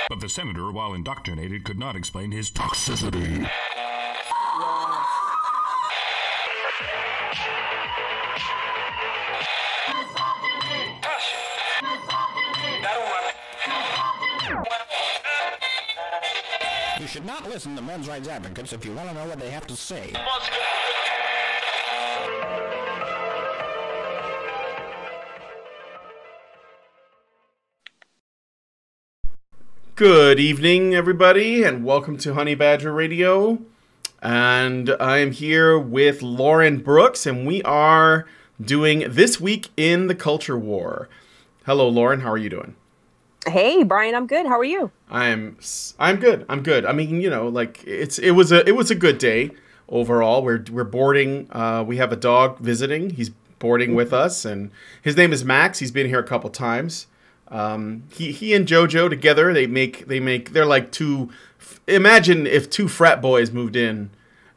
But the senator, while indoctrinated, could not explain his toxicity. You should not listen to men's rights advocates if you want to know what they have to say. Good evening, everybody, and welcome to Honey Badger Radio. And I'm here with Lauren Brooks, and we are doing This Week in the Culture War. Hello, Lauren. How are you doing? Hey, Brian. I'm good. How are you? I'm good. I'm good. I mean, you know, like it was a good day overall. We're boarding. We have a dog visiting. He's boarding with us, and his name is Max. He's been here a couple times. He and JoJo together, they're like two. Imagine if two frat boys moved in,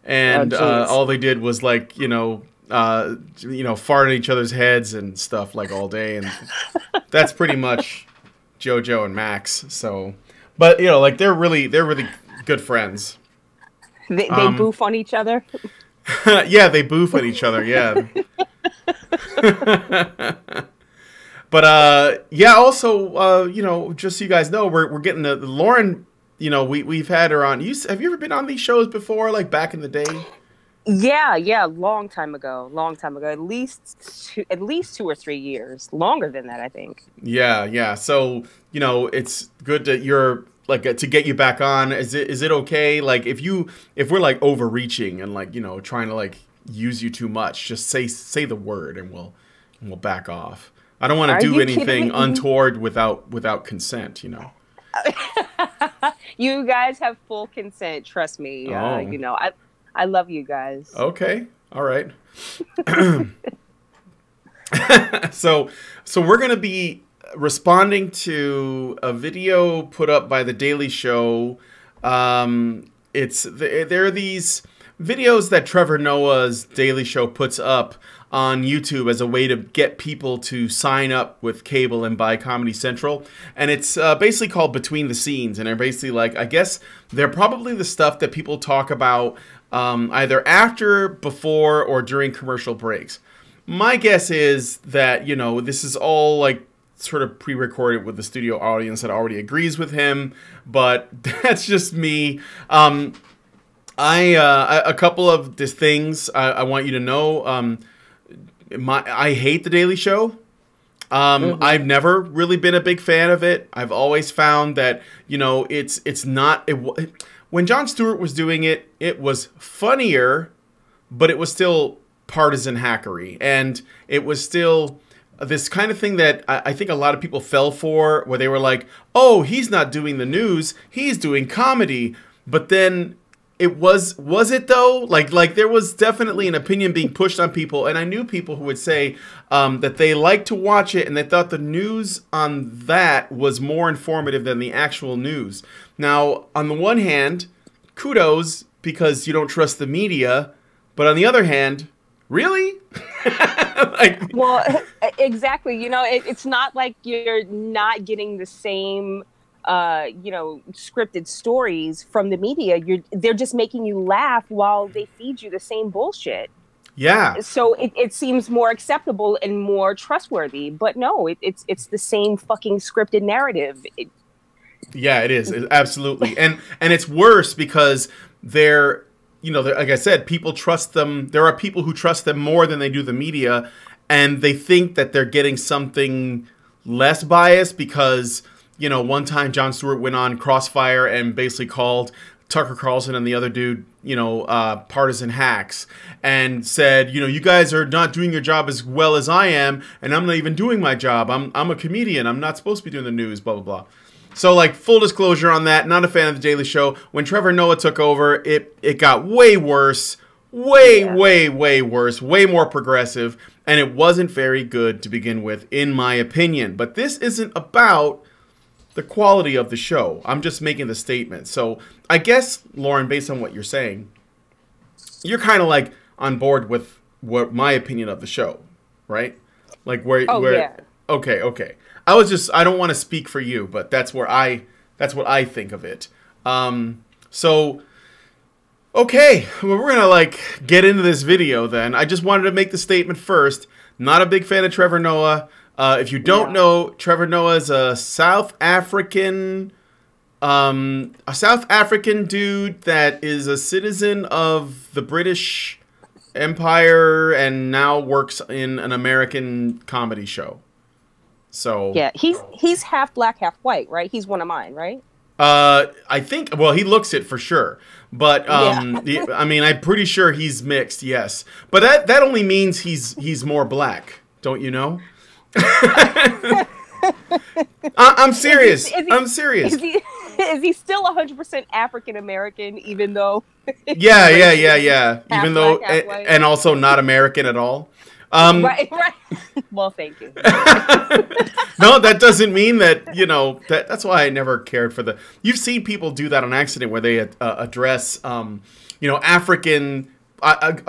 and all they did was like fart at each other's heads and stuff like all day, and that's pretty much JoJo and Max. So, but you know, like they're really good friends. They boof on each other. Yeah, they boof at each other. Yeah. But yeah, also just so you guys know, we're getting the Lauren. You know, we've had her on. Have you ever been on these shows before, like back in the day? Yeah, long time ago. At least 2 or 3 years, longer than that, I think. Yeah. So it's good that you're like to get you back on. Is it okay? Like if we're like overreaching and like trying to like use you too much, just say the word and we'll back off. I don't want to do anything untoward without consent. You guys have full consent. Trust me. I love you guys. Okay. All right. So we're going to be responding to a video put up by The Daily Show. There are these videos that Trevor Noah's Daily Show puts up on YouTube as a way to get people to sign up with cable and buy Comedy Central. And it's basically called Between the Scenes. And they're basically like, I guess they're probably the stuff that people talk about either after, before, or during commercial breaks. My guess is that, this is all like sort of pre-recorded with the studio audience that already agrees with him. But that's just me. A couple of the things I want you to know. I hate The Daily Show. I've never really been a big fan of it. I've always found that, it's not... when Jon Stewart was doing it, it was funnier, but it was still partisan hackery. And it was still this kind of thing that I think a lot of people fell for, where they were like, oh, he's not doing the news, he's doing comedy. But then... was it though? Like there was definitely an opinion being pushed on people, and I knew people who would say that they liked to watch it and they thought the news on that was more informative than the actual news. Now, on the one hand, kudos because you don't trust the media, but on the other hand, really? Well, exactly. It's not like you're not getting the same scripted stories from the media. They're just making you laugh while they feed you the same bullshit. Yeah. So it seems more acceptable and more trustworthy, but no, it's the same fucking scripted narrative. Yeah, it is. Absolutely. And it's worse because they're like I said, people trust them. There are people who trust them more than they do the media, and they think that they're getting something less biased because one time Jon Stewart went on Crossfire and basically called Tucker Carlson and the other dude, partisan hacks, and said, you guys are not doing your job as well as I am, and I'm not even doing my job. I'm a comedian. I'm not supposed to be doing the news, blah, blah, blah. So, like, full disclosure on that, not a fan of The Daily Show. When Trevor Noah took over, it got way worse, way worse, way more progressive, and it wasn't very good to begin with, in my opinion. But this isn't about the quality of the show. I'm just making the statement. So I guess, Lauren, based on what you're saying, you're kind of like on board with what my opinion of the show, right? Like where? Yeah. Okay. I don't want to speak for you, but that's where I That's what I think of it. So, okay, well, we're gonna like get into this video then. I just wanted to make the statement first. Not a big fan of Trevor Noah. If you don't know, Trevor Noah is a South African dude that is a citizen of the British Empire and now works in an American comedy show. So yeah, he's half black, half white, right? He's one of mine, right? I think, well, he looks it for sure, but I mean, I'm pretty sure he's mixed, yes. But that only means he's more black, don't you know? I'm serious. I'm serious. Is he still 100% African American, even though? Yeah. Even though, and also not American at all. Right. Well, thank you. No, that doesn't mean that, you know, that's why I never cared for you've seen people do that on accident where they address, you know, African,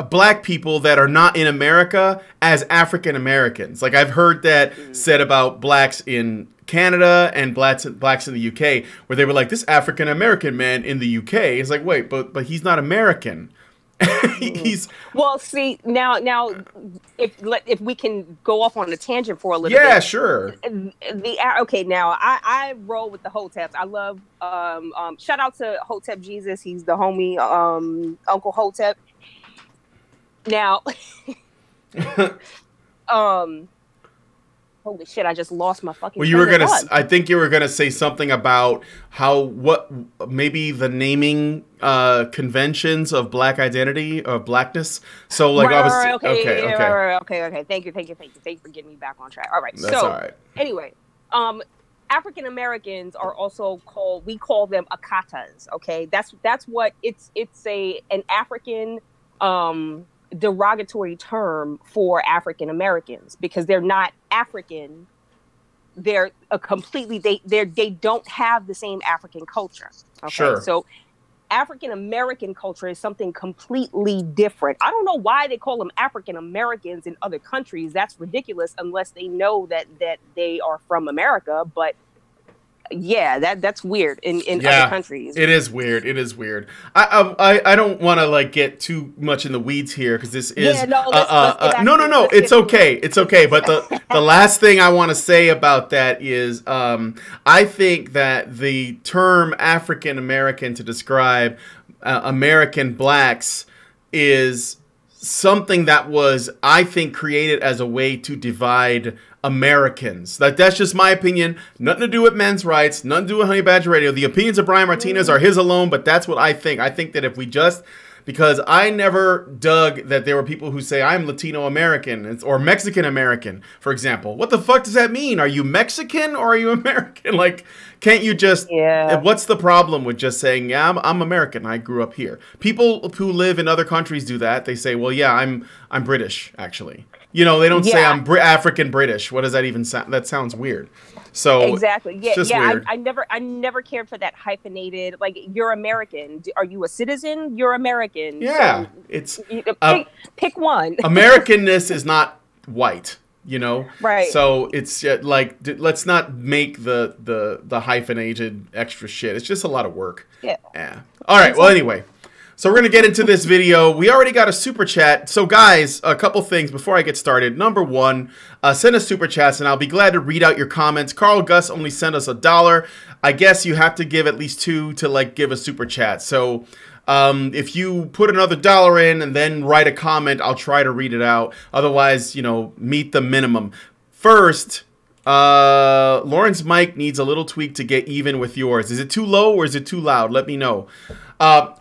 black people that are not in America as African Americans. Like I've heard that said about blacks in Canada and blacks in the UK, where they were like, this African American man in the UK is like, wait, but he's not American. He's well. See now, if we can go off on a tangent for a little bit. Yeah, sure. Okay, now I roll with the Hoteps. I love shout out to Hotep Jesus. He's the homie Uncle Hotep. Now, holy shit! I just lost my fucking. Well, you were gonna. I think you were gonna say something about maybe the naming conventions of black identity or blackness. So like okay. Thank you for getting me back on track. All right. That's all right. Anyway, African Americans are also we call them Akatas. Okay, that's what it's an African derogatory term for African Americans because they're not African. They're a completely they don't have the same African culture. Okay? Sure. So African American culture is something completely different. I don't know why they call them African Americans in other countries. That's ridiculous unless they know that they are from America, but yeah, that's weird in other countries. It is weird. I don't want to like get too much in the weeds here because this is no. It's okay. But the last thing I want to say about that is I think that the term African American to describe American blacks is something that was, I think, created as a way to divide Americans. That's just my opinion. Nothing to do with men's rights. Nothing to do with Honey Badger Radio. The opinions of Brian Martinez are his alone, but that's what I think. I think that if we just... Because I never dug that there were people who say, I'm Latino American or Mexican American, for example. What the fuck does that mean? Are you Mexican or are you American? Like, can't you just... Yeah. What's the problem with just saying, yeah, I'm American. I grew up here. People who live in other countries do that. They say, well, yeah, I'm British, actually. You know, they don't say I'm African British. What does that even sound? That sounds weird. So exactly, yeah, just weird. I never cared for that hyphenated. Like, you're American. Are you a citizen? You're American. Yeah, so, it's pick one. Americanness is not white, you know. Right. So it's like let's not make the hyphenated extra shit. It's just a lot of work. Yeah. All right. Well, anyway. So we're going to get into this video. We already got a super chat. So guys, a couple things before I get started. Number one, send us super chats and I'll be glad to read out your comments. Carl Gus only sent us $1. I guess you have to give at least $2 to like give a super chat. So if you put another $1 in and then write a comment, I'll try to read it out. Otherwise, you know, meet the minimum. First, Lauren's mic needs a little tweak to get even with yours. Is it too low or is it too loud? Let me know.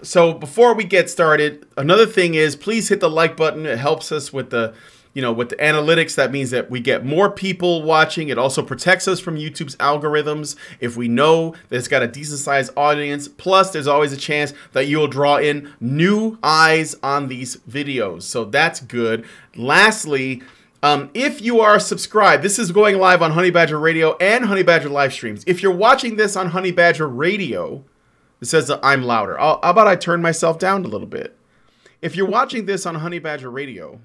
So before we get started, another thing is please hit the like button. It helps us with the, you know, with the analytics. That means that we get more people watching. It also protects us from YouTube's algorithms if we know that it's got a decent sized audience. Plus, there's always a chance that you'll draw in new eyes on these videos. So that's good. Lastly, if you are subscribed, this is going live on Honey Badger Radio and Honey Badger live streams. If you're watching this on Honey Badger Radio, it says that I'm louder. How about I turn myself down a little bit? If you're watching this on Honey Badger Radio,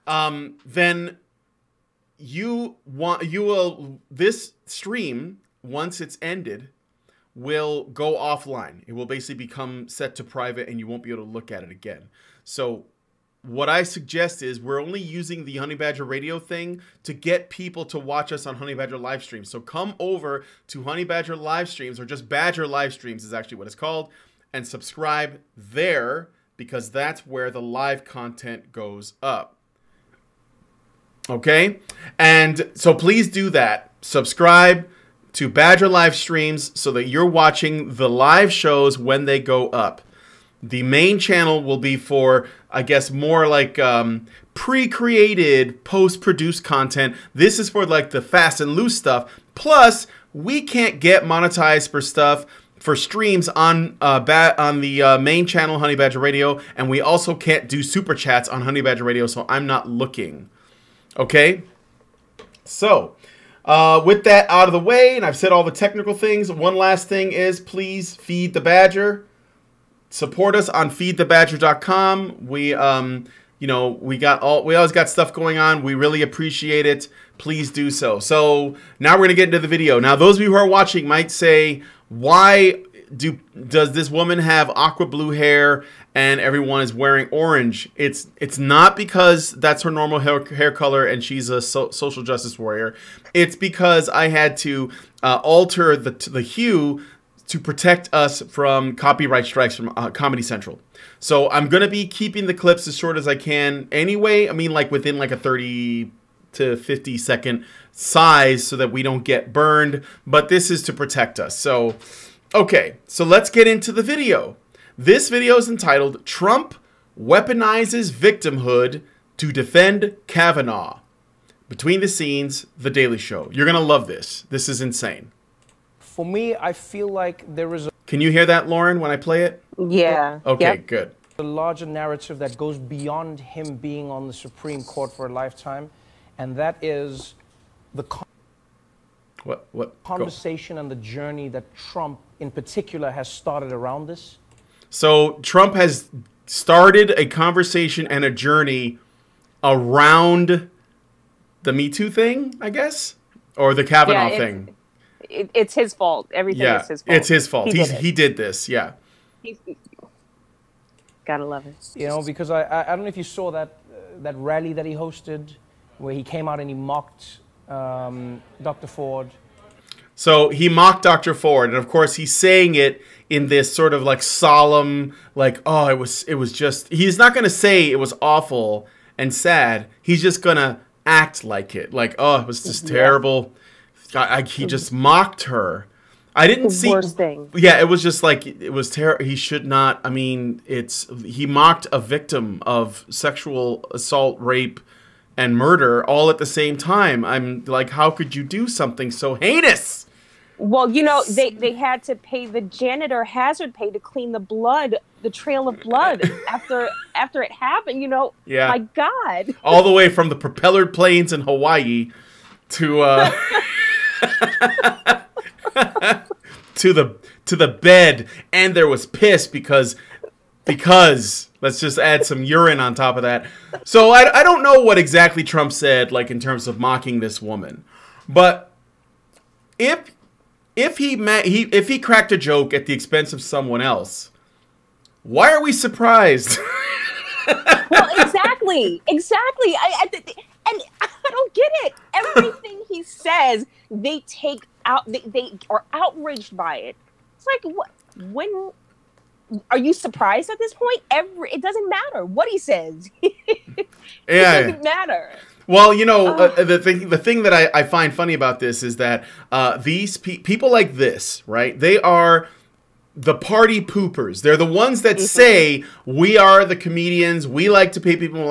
then this stream once it's ended, will go offline. It will basically become set to private and you won't be able to look at it again. So what I suggest is we're only using the Honey Badger Radio thing to get people to watch us on Honey Badger live streams. So come over to Honey Badger live streams, or just Badger live streams is actually what it's called, and subscribe there, because that's where the live content goes up. Okay? And so please do that. Subscribe to Badger live streams so that you're watching the live shows when they go up. The main channel will be for, I guess, more like pre-created, post-produced content. This is for like the fast and loose stuff. Plus, we can't get monetized for stuff for streams on the main channel, Honey Badger Radio, and we also can't do super chats on Honey Badger Radio, so I'm not looking. Okay? So, with that out of the way, and I've said all the technical things, one last thing is please feed the Badger. Support us on feedthebadger.com. We always got stuff going on. We really appreciate it. Please do so. So now we're going to get into the video. Now, those of you who are watching might say, why does this woman have aqua blue hair and everyone is wearing orange? It's not because that's her normal hair color and she's a social justice warrior. It's because I had to alter the hue to protect us from copyright strikes from Comedy Central. So I'm going to be keeping the clips as short as I can anyway. I mean, like within like a 30 to 50 second size so that we don't get burned. But this is to protect us. So, okay. So let's get into the video. This video is entitled, Trump Weaponizes Victimhood to Defend Kavanaugh. Between the Scenes, The Daily Show. You're going to love this. This is insane. For me, I feel like there is Can you hear that, Lauren, when I play it? Yeah. Okay, Yep. good. a larger narrative that goes beyond him being on the Supreme Court for a lifetime, and that is the conversation and the journey that Trump, in particular, has started around this. So Trump has started a conversation and a journey around the Me Too thing, I guess, or the Kavanaugh thing. It's his fault. Everything is his fault. It's his fault. He did this. Yeah. Gotta love it. You know, because I don't know if you saw that rally that he hosted, where he came out and he mocked Dr. Ford. So he mocked Dr. Ford, and of course he's saying it in this sort of like solemn, like, oh, it was just. He's not gonna say it was awful and sad. He's just gonna act like it, like, oh, it was just terrible. He just mocked her. I didn't see. Worst thing. Yeah, it was just like it was terrible. He should not. I mean, he mocked a victim of sexual assault, rape, and murder all at the same time. I'm like, how could you do something so heinous? Well, you know, they had to pay the janitor hazard pay to clean the trail of blood after it happened. You know, yeah. My God, all the way from the propellered planes in Hawaii to. to the bed, and there was piss because let's just add some urine on top of that. So I don't know what exactly Trump said, like in terms of mocking this woman, but if he cracked a joke at the expense of someone else, why are we surprised? Well, exactly. And I don't get it. Everything he says, they take out. They are outraged by it. It's like, what? When are you surprised at this point? It doesn't matter what he says. It doesn't matter. Well, you know, the thing that I find funny about this is that these people like this, right? They are the party poopers. They're the ones that say, we are the comedians, we like to make people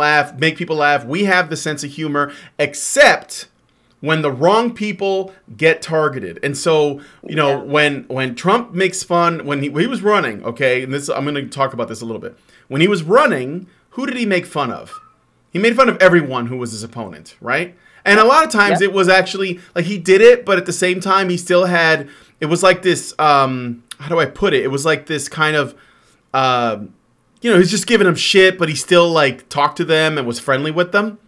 laugh, we have the sense of humor, except when the wrong people get targeted. And so, you know, when Trump makes fun, when he was running, okay, and I'm going to talk about this a little bit. When he was running, who did he make fun of? He made fun of everyone who was his opponent, right? And a lot of times it was actually, like, he did it, but at the same time, he still had, it was like this, how do I put it? It was like this kind of, you know, he's just giving them shit, but he still, like, talked to them and was friendly with them.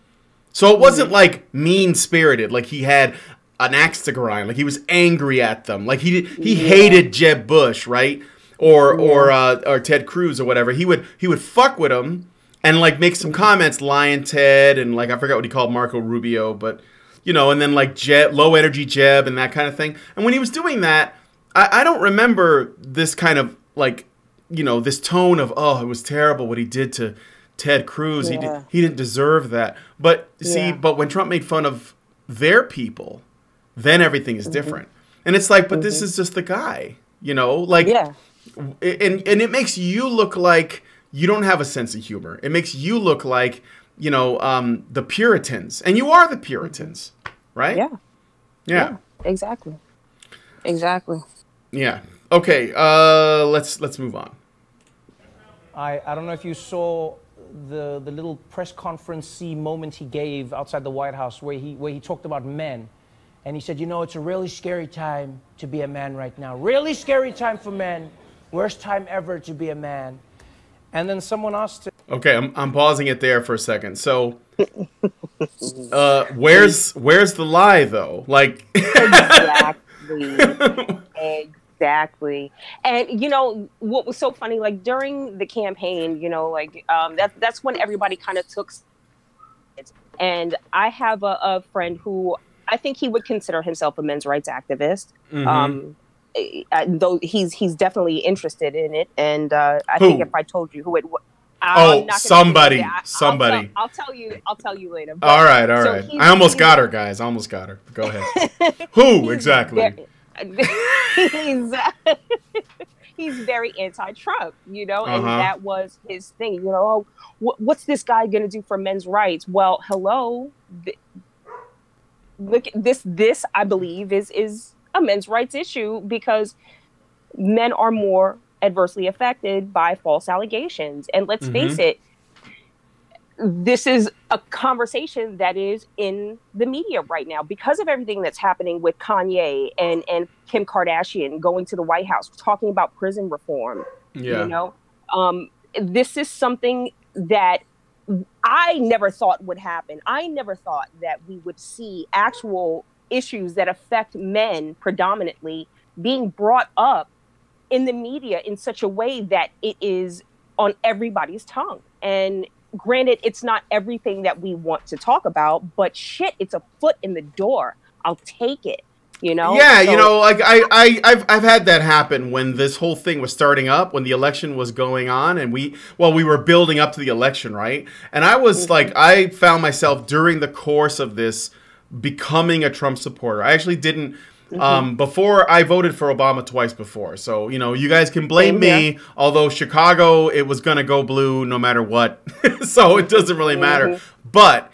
So it wasn't, like, mean-spirited. Like, he had an axe to grind. Like he was angry at them. Like he hated Jeb Bush, right? Or Ted Cruz or whatever. He would fuck with him and like make some comments, Lion Ted, and like I forgot what he called Marco Rubio, but and then like low energy Jeb and that kind of thing. And when he was doing that, I don't remember this kind of like this tone of, oh, it was terrible what he did to Ted Cruz. Yeah. He didn't deserve that. But see, but when Trump made fun of their people, then everything is different. And it's like, but this is just the guy, like, and it makes you look like you don't have a sense of humor. It makes you look like, the Puritans, and you are the Puritans, right? Yeah. Exactly. Yeah. Okay. Let's move on. I don't know if you saw the little press conference moment he gave outside the White House where he talked about men. And he said, it's a really scary time to be a man right now. Really scary time for men. Worst time ever to be a man. And then someone asked him. Okay, I'm pausing it there for a second. So, where's the lie though? Like Exactly. And what was so funny, like during the campaign, that's when everybody kind of took it. And I have a friend who I think he would consider himself a men's rights activist. Though he's definitely interested in it. And I think if I told you who it was, somebody. I'll tell you later. But, all right. I almost got her, guys. I almost got her. Go ahead. Who exactly? He's very anti-Trump, and that was his thing. What's this guy going to do for men's rights? Well, hello. Look at this. This, I believe, is a men's rights issue because men are more adversely affected by false allegations. And let's face it, this is a conversation that is in the media right now because of everything that's happening with Kanye and Kim Kardashian going to the White House, talking about prison reform. Yeah. This is something that I never thought would happen. I never thought that we would see actual issues that affect men predominantly being brought up in the media in such a way that it is on everybody's tongue. And granted, it's not everything that we want to talk about, but shit, it's a foot in the door. I'll take it. Yeah, so, like I've had that happen when this whole thing was starting up, when the election was going on, and we were building up to the election, right? And I was like, I found myself during the course of this becoming a Trump supporter. I actually didn't. Before, I voted for Obama twice before. So, you guys can blame me, although Chicago, it was going to go blue no matter what. So it doesn't really matter. But,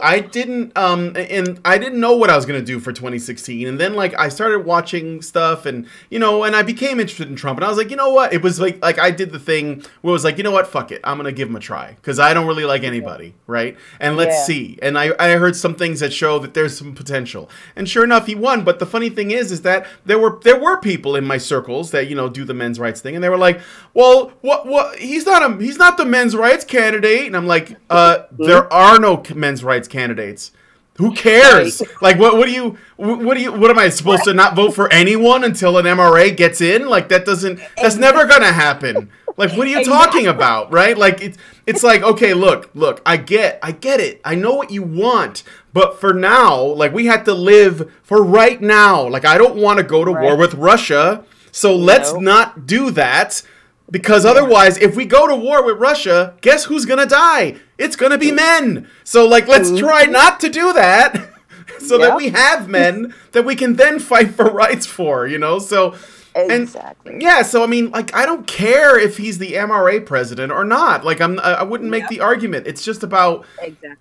I didn't, and I didn't know what I was going to do for 2016. And then, like, I started watching stuff and, and I became interested in Trump. And I was like, you know what? It was like I did the thing where it was like, you know what? Fuck it. I'm going to give him a try because I don't really like anybody, right? And let's see. And I heard some things that show that there's some potential. And sure enough, he won. But the funny thing is that there were people in my circles that, do the men's rights thing. And they were like, well, what? He's not the men's rights candidate. And I'm like, there are no men's rights candidates. Who cares? Like, what am I supposed to not vote for anyone until an MRA gets in? Like, that's never gonna happen. Like, what are you talking about, right? Like, it's like, okay, look, I get it. I know what you want, but for now, like, we have to live for right now. Like, I don't want to go to war with Russia, so let's not do that. Because otherwise, if we go to war with Russia, guess who's going to die? It's going to be men. So, like, let's try not to do that so that we have men that we can then fight for rights for, So, exactly. And, yeah, so, I mean, like, I don't care if he's the MRA president or not. Like, I wouldn't make the argument. It's just about,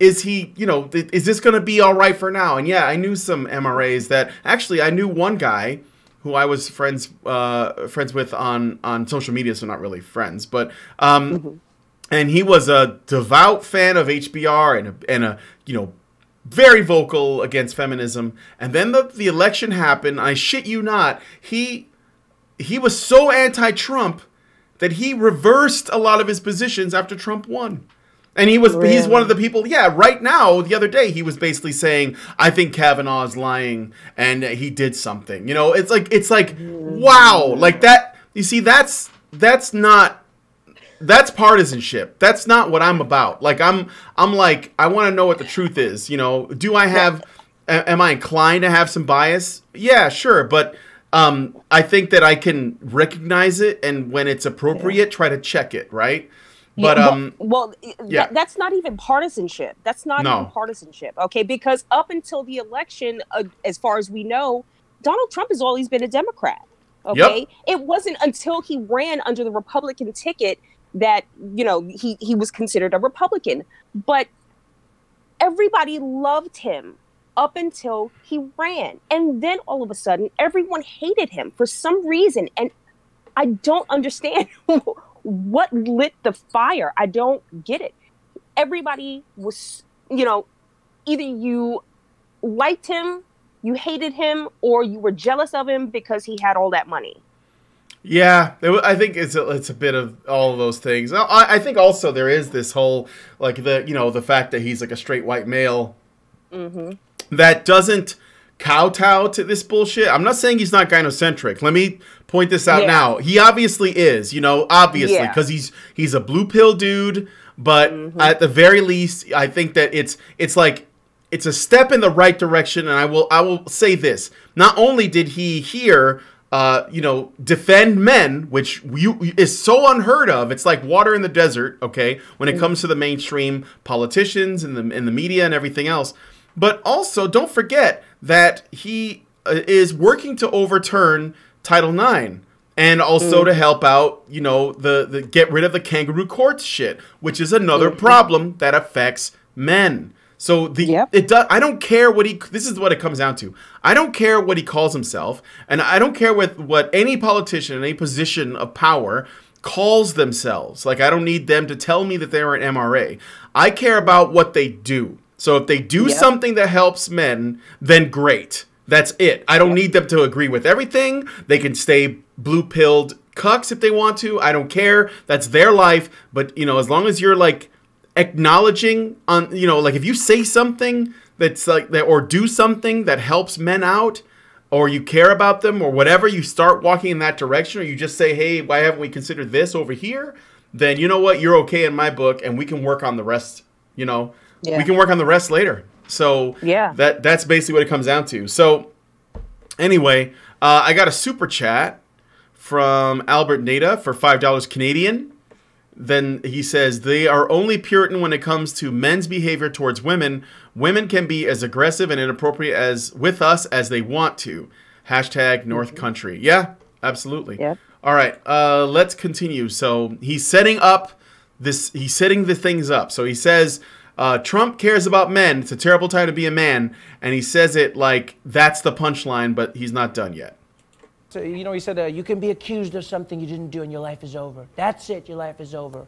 is he, is this going to be all right for now? And, yeah, I knew some MRAs that, actually, I knew one guy who I was friends with on social media, so not really friends, but and he was a devout fan of HBR and a very vocal against feminism. And then the election happened. I shit you not, he was so anti-Trump that he reversed a lot of his positions after Trump won. And he's Really? one of the people, yeah, right now, the other day, he was basically saying, I think Kavanaugh is lying and he did something. You know, it's like, wow, like that, you see, that's partisanship. That's not what I'm about. Like, I'm like, I want to know what the truth is. You know, am I inclined to have some bias? Yeah, sure. But I think that I can recognize it and when it's appropriate, try to check it, right? But that's not even partisanship. That's not even partisanship, okay? Because up until the election, as far as we know, Donald Trump has always been a Democrat, okay? Yep. It wasn't until he ran under the Republican ticket that, you know, he was considered a Republican. But everybody loved him up until he ran. And then all of a sudden, everyone hated him for some reason. And I don't understand what lit the fire. I don't get it. Everybody was, you know, either you liked him, you hated him, or you were jealous of him because he had all that money. Yeah, I think it's a bit of all of those things. I think also there is this whole, like, the fact that he's like a straight white male that doesn't kowtow to this bullshit. I'm not saying he's not gynocentric. Let me point this out now. He obviously is, you know, because he's a blue pill dude. But at the very least, I think that it's like it's a step in the right direction. And I will say this: not only did he here, defend men, which is so unheard of. It's like water in the desert. Okay, when it comes to the mainstream politicians and the media and everything else. But also, don't forget that he is working to overturn Title IX and also to help out, you know, the get rid of the kangaroo courts shit, which is another problem that affects men. So it does. I don't care what this is what it comes down to. I don't care what he calls himself, and I don't care what any politician in any position of power calls themselves. Like, I don't need them to tell me that they're an MRA. I care about what they do. So if they do something that helps men, then great. That's it. I don't need them to agree with everything. They can stay blue-pilled cucks if they want to. I don't care. That's their life. But, you know, as long as you're, like, acknowledging on, you know, like, if you say something that's like that, or do something that helps men out, or you care about them, or whatever, you start walking in that direction, or you just say, hey, why haven't we considered this over here? Then you know what? You're okay in my book, and we can work on the rest, you know. We can work on the rest later. So that's basically what it comes down to. So anyway, I got a super chat from Albert Nada for $5 Canadian. Then he says, they are only Puritan when it comes to men's behavior towards women. Women can be as aggressive and inappropriate with us as they want to. # North Country. Yeah, absolutely. Yep. All right, let's continue. So he's setting the things up. So he says, Trump cares about men. It's a terrible time to be a man. And he says it like that's the punchline, but he's not done yet. So, you know, he said, you can be accused of something you didn't do and your life is over. That's it, your life is over.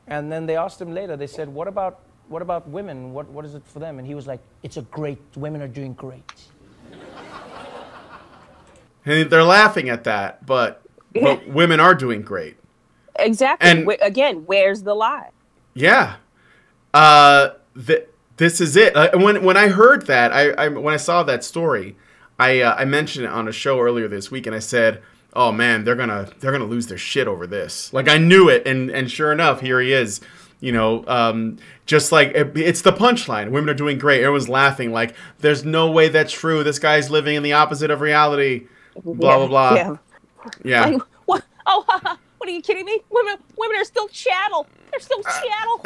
And then they asked him later, they said, what about women? What is it for them? And he was like, women are doing great. And they're laughing at that, but women are doing great. Exactly. And again, where's the lie? Yeah. This is it. When I heard that, when I saw that story, I mentioned it on a show earlier this week, and I said, "Oh man, they're gonna lose their shit over this." Like, I knew it, and sure enough, here he is. You know, just like it's the punchline. Women are doing great. Everyone's laughing. Like, there's no way that's true. This guy's living in the opposite of reality. Blah blah blah. Yeah. Like, what? Oh, what are you kidding me? Women are still chattel. They're still chattel.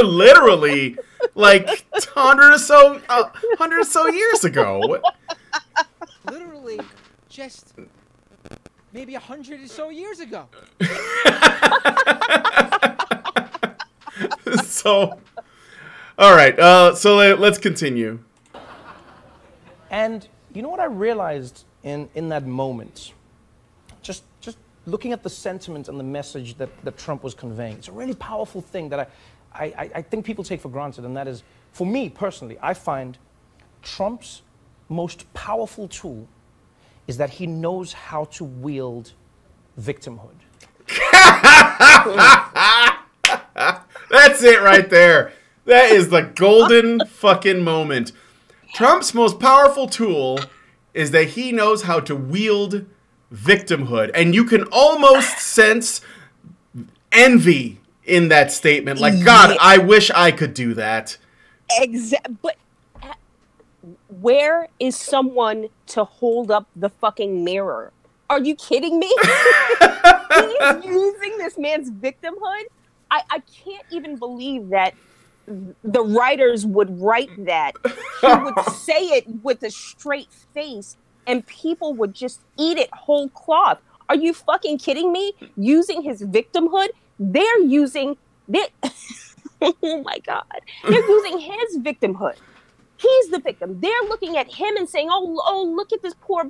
Literally, like 100 or so years ago. Literally, just maybe 100 or so years ago. So, all right. So let's continue. And you know what I realized in that moment? Just looking at the sentiment and the message that Trump was conveying. It's a really powerful thing that I think people take for granted, and that is, for me personally, I find Trump's most powerful tool is that he knows how to wield victimhood. That's it right there. That is the golden fucking moment. Trump's most powerful tool is that he knows how to wield victimhood. And you can almost sense envy in that statement. Like, God, I wish I could do that. But where is someone to hold up the fucking mirror? Are you kidding me? He's using this man's victimhood. I can't even believe that the writers would write that. He would say it with a straight face and people would just eat it whole cloth. Are you fucking kidding me? Using his victimhood? They're using... oh my God. They're using his victimhood. He's the victim. They're looking at him and saying, "Oh, look at this poor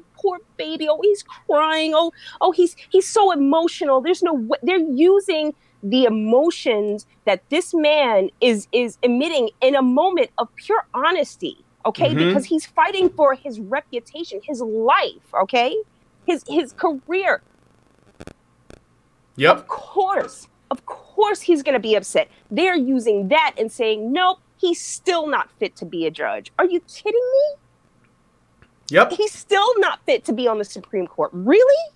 baby. Oh, he's crying. Oh, he's so emotional." There's no way. They're using the emotions that this man is emitting in a moment of pure honesty, okay? Mm-hmm. Because he's fighting for his reputation, his life, okay? His career. Yep. Of course he's going to be upset. They're using that and saying, "Nope, he's still not fit to be a judge." Are you kidding me? Yep. He's still not fit to be on the Supreme Court. Really?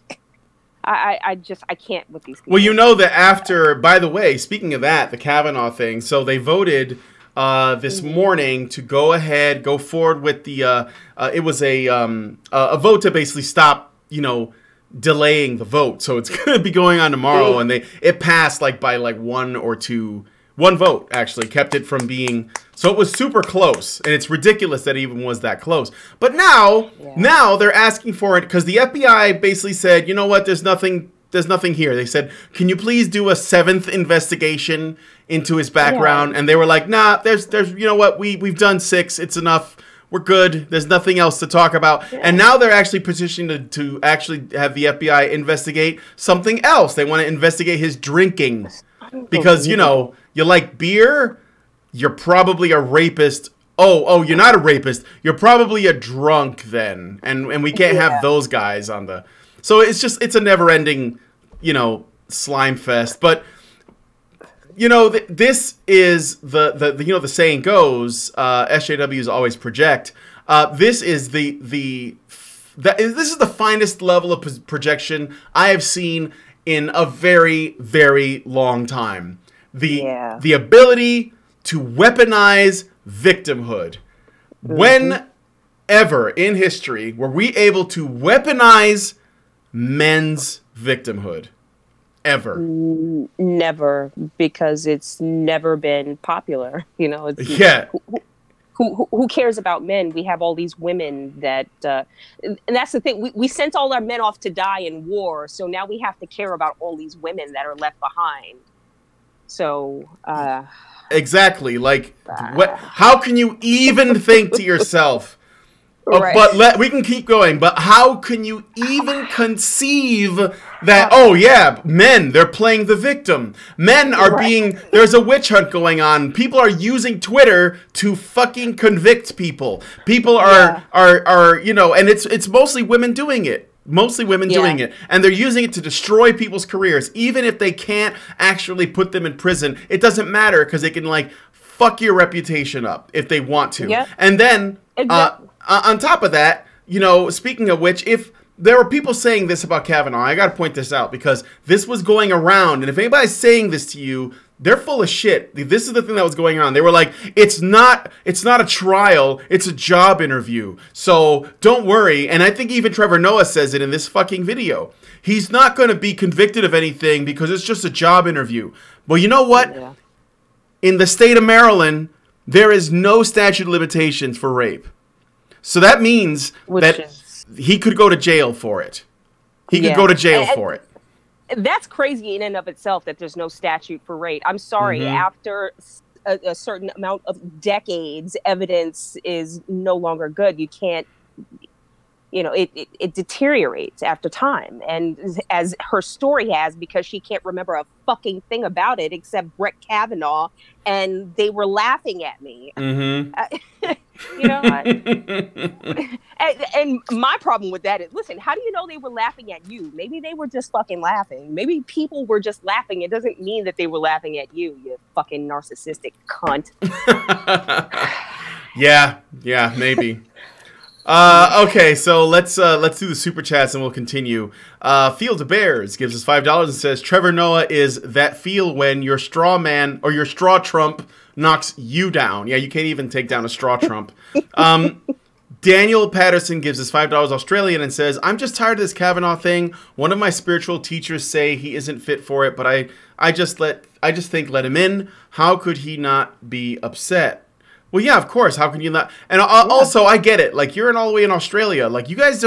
I can't with these people. Well, you know that after, by the way, speaking of that, the Kavanaugh thing, so they voted this morning to go forward with the, it was a vote to basically stop, delaying the vote. So it's going to be going on tomorrow, and it passed by one vote, actually, kept it from being... So it was super close, and it's ridiculous that it even was that close. But now they're asking for it, because the FBI basically said, you know what, there's nothing here. They said, can you please do a 7th investigation into his background? Yeah. And they were like, nah, there's you know what, we've done 6, it's enough. We're good. There's nothing else to talk about. Yeah. And now they're actually positioned to actually have the FBI investigate something else. They want to investigate his drinking. Because, you like beer, you're probably a rapist. Oh, you're not a rapist. You're probably a drunk then. And we can't have those guys on the... So it's a never-ending, slime fest. But, this is the saying goes, SJWs always project. This is this is the finest level of projection I have seen in a very, very long time. The ability to weaponize victimhood. Mm-hmm. Whenever in history were we able to weaponize men's victimhood? Ever? Never, because it's never been popular. Who cares about men? We have all these women that, and that's the thing. We sent all our men off to die in war, so now we have to care about all these women that are left behind. So, exactly. How can you even think to yourself? Right. But we can keep going. But how can you even conceive that, men, they're playing the victim. Men are there's a witch hunt going on. People are using Twitter to fucking convict people. People are and it's mostly women doing it. Doing it. And they're using it to destroy people's careers. Even if they can't actually put them in prison, it doesn't matter because they can, fuck your reputation up if they want to. Yep. And then, on top of that, speaking of which, if there were people saying this about Kavanaugh, I got to point this out because this was going around. And if anybody's saying this to you, they're full of shit. This is the thing that was going on. They were like, it's not a trial. It's a job interview. So don't worry. And I think even Trevor Noah says it in this fucking video. He's not going to be convicted of anything because it's just a job interview. Well, you know what? Yeah. In the state of Maryland, there is no statute of limitations for rape. So that means he could go to jail for it. He could go to jail for it. That's crazy in and of itself that there's no statute for rape. I'm sorry. Mm-hmm. After a certain amount of decades, evidence is no longer good. You can't. it deteriorates after time, and as her story has, because she can't remember a fucking thing about it except Brett Kavanaugh, and they were laughing at me. And my problem with that is, listen, how do you know they were laughing at you? Maybe they were just fucking laughing. Maybe people were just laughing. It doesn't mean that they were laughing at you, you fucking narcissistic cunt. Yeah, maybe. Okay, so let's do the super chats and we'll continue. Field of Bears gives us $5 and says Trevor Noah is that feel when your straw man or your straw Trump knocks you down. Yeah, you can't even take down a straw Trump. Daniel Patterson gives us $5 Australian and says, I'm just tired of this Kavanaugh thing. One of my spiritual teachers say he isn't fit for it, but I just think let him in. How could he not be upset? Well, yeah, of course. How can you not? And also, I get it. Like, you're all the way in Australia. Like, you guys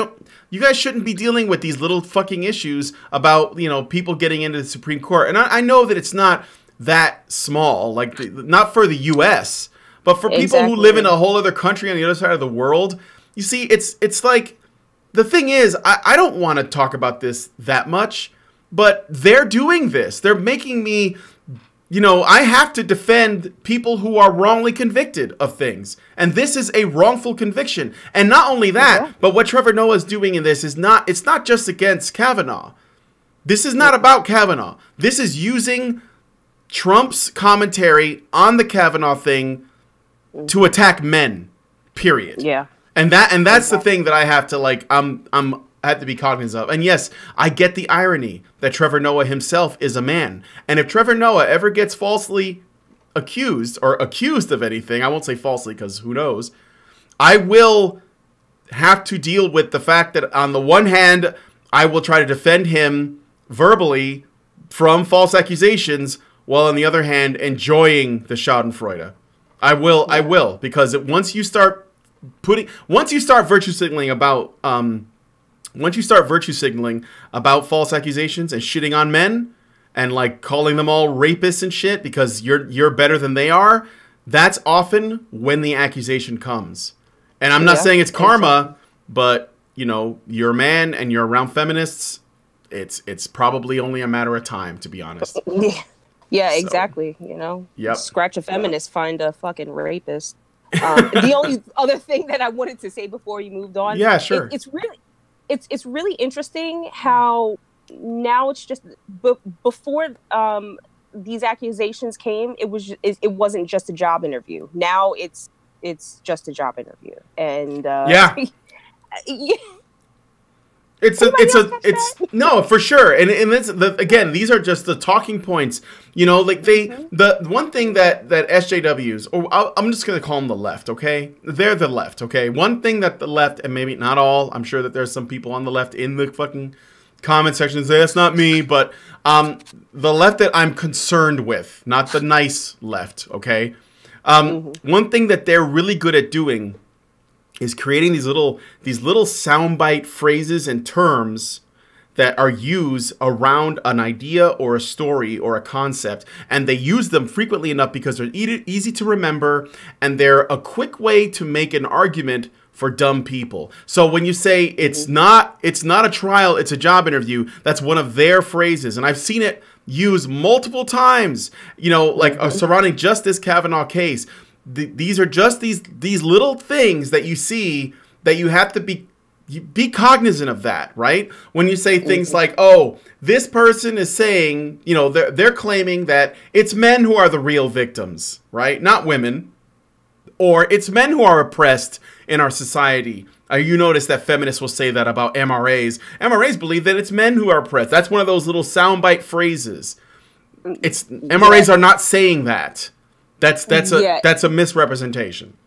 shouldn't be dealing with these little fucking issues about, people getting into the Supreme Court. And I know that it's not that small, like, not for the U.S., but for people who live in a whole other country on the other side of the world. You see, it's like, the thing is, I don't want to talk about this that much, but they're doing this. They're making me... I have to defend people who are wrongly convicted of things. And this is a wrongful conviction. And not only that, but what Trevor Noah is doing in this it's not just against Kavanaugh. This is not about Kavanaugh. This is using Trump's commentary on the Kavanaugh thing to attack men. Period. Yeah. And that's the thing that I have to I have to be cognizant of. And yes, I get the irony that Trevor Noah himself is a man. And if Trevor Noah ever gets falsely accused of anything, I won't say falsely because who knows, I will have to deal with the fact that on the one hand, I will try to defend him verbally from false accusations, while on the other hand, enjoying the schadenfreude. I will, because once you start virtue signaling about false accusations and shitting on men and like calling them all rapists and shit because you're better than they are, that's often when the accusation comes. And I'm not saying it's karma, but you're a man and you're around feminists. It's probably only a matter of time, to be honest. Yeah, exactly. Yep. Scratch a feminist, find a fucking rapist. The only other thing that I wanted to say before you moved on. Yeah, sure. It's really interesting how now it's just before these accusations came, it wasn't just a job interview. Now it's just a job interview, and no, for sure. And it's again, these are just the talking points. The one thing that SJWs, or I'm just going to call them the left, okay? They're the left, okay? One thing that the left, and maybe not all, I'm sure that there's some people on the left in the fucking comment section that say, that's not me, but the left that I'm concerned with, not the nice left, okay? One thing that they're really good at doing is creating these little soundbite phrases and terms that are used around an idea or a story or a concept, and they use them frequently enough because they're easy to remember, and they're a quick way to make an argument for dumb people. So when you say it's not a trial, it's a job interview, that's one of their phrases, and I've seen it used multiple times, surrounding just this Kavanaugh case. These are just these little things that you see that you have to be cognizant of that, right? When you say things like, oh, this person is saying, they're claiming that it's men who are the real victims, right? Not women. Or it's men who are oppressed in our society. You notice that feminists will say that about MRAs. MRAs believe that it's men who are oppressed. That's one of those little soundbite phrases. MRAs are not saying that. That's a misrepresentation.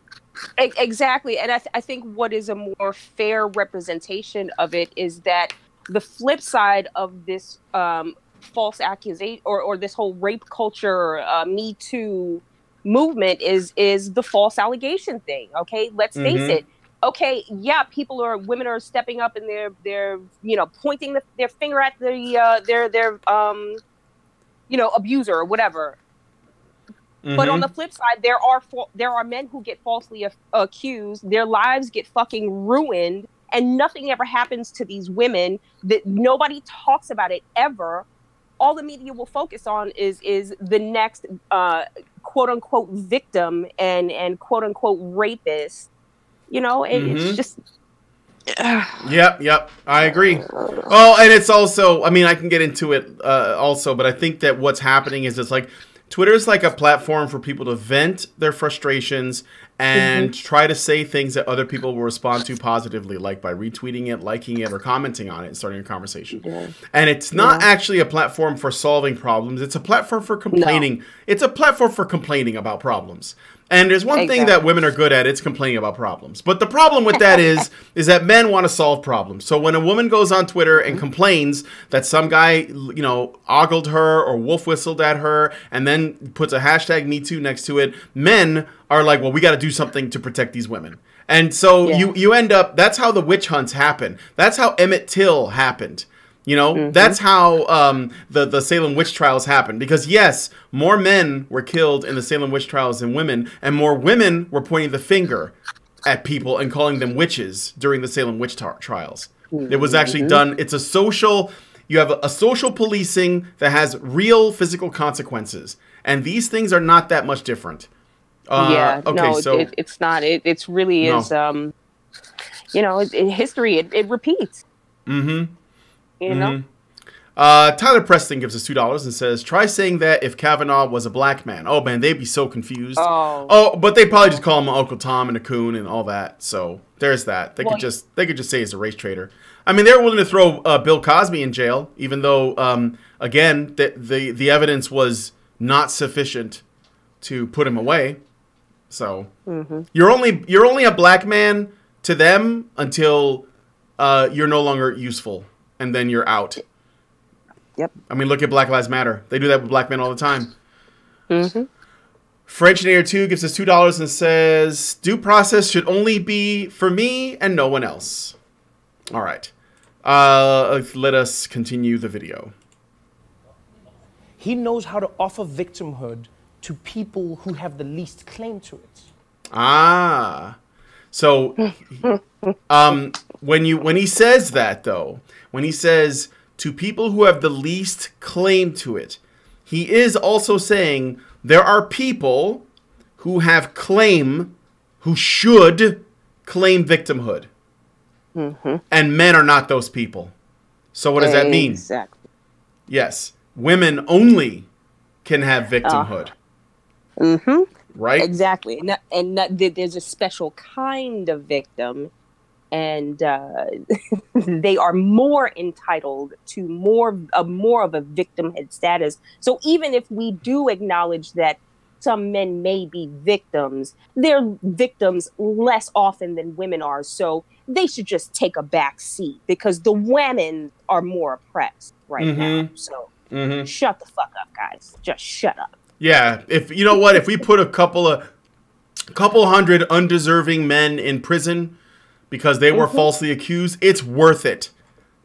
Exactly. And I think what is a more fair representation of it is that the flip side of this false accusation or this whole rape culture, Me Too movement is the false allegation thing. Okay, let's face it. Okay, yeah, women are stepping up and they're pointing their finger at their abuser or whatever. But on the flip side, there are men who get falsely accused. Their lives get fucking ruined and nothing ever happens to these women, that nobody talks about it ever. All the media will focus on is the next quote unquote victim and quote unquote rapist. It's just. Yep. I agree. Oh, and it's also, I mean, I can get into it also, but I think that what's happening is it's like Twitter's like a platform for people to vent their frustrations and try to say things that other people will respond to positively, like by retweeting it, liking it, or commenting on it and starting a conversation. Yeah. And it's not actually a platform for solving problems. It's a platform for complaining. No. It's a platform for complaining about problems. And there's one thing that women are good at, it's complaining about problems. But the problem with that is that men want to solve problems. So when a woman goes on Twitter and complains that some guy, ogled her or wolf whistled at her and then puts a hashtag MeToo next to it, men are like, well, we got to do something to protect these women. And so you end up, that's how the witch hunts happen. That's how Emmett Till happened. That's how the Salem witch trials happened. Because, yes, more men were killed in the Salem witch trials than women, and more women were pointing the finger at people and calling them witches during the Salem witch trials. It was actually done. It's a social, you have a social policing that has real physical consequences. And these things are not that much different. It's not. It's really is, in history, it repeats. Tyler Preston gives us $2 and says, try saying that if Kavanaugh was a black man. Oh man, they'd be so confused. But they probably just call him Uncle Tom and a coon and all that. So there's that. They could just say he's a race traitor. I mean, they're willing to throw Bill Cosby in jail, even though again the evidence was not sufficient to put him away. So you're only a black man to them until you're no longer useful. And then you're out. Yep. I mean, look at Black Lives Matter. They do that with black men all the time. Frenchinator 2 gives us $2 and says, due process should only be for me and no one else. All right. Let us continue the video. He knows how to offer victimhood to people who have the least claim to it. So when he says that, though, when he says to people who have the least claim to it, he is also saying there are people who have who should claim victimhood. And men are not those people. So what does that mean? Exactly. Yes. Women only can have victimhood. Right? Exactly. And there's a special kind of victim, and they are more entitled to more of a victimhood status. So even if we do acknowledge that some men may be victims, they're victims less often than women are. So they should just take a back seat because the women are more oppressed right now. So shut the fuck up, guys. Just shut up. Yeah, if we put a couple hundred undeserving men in prison because they were falsely accused, it's worth it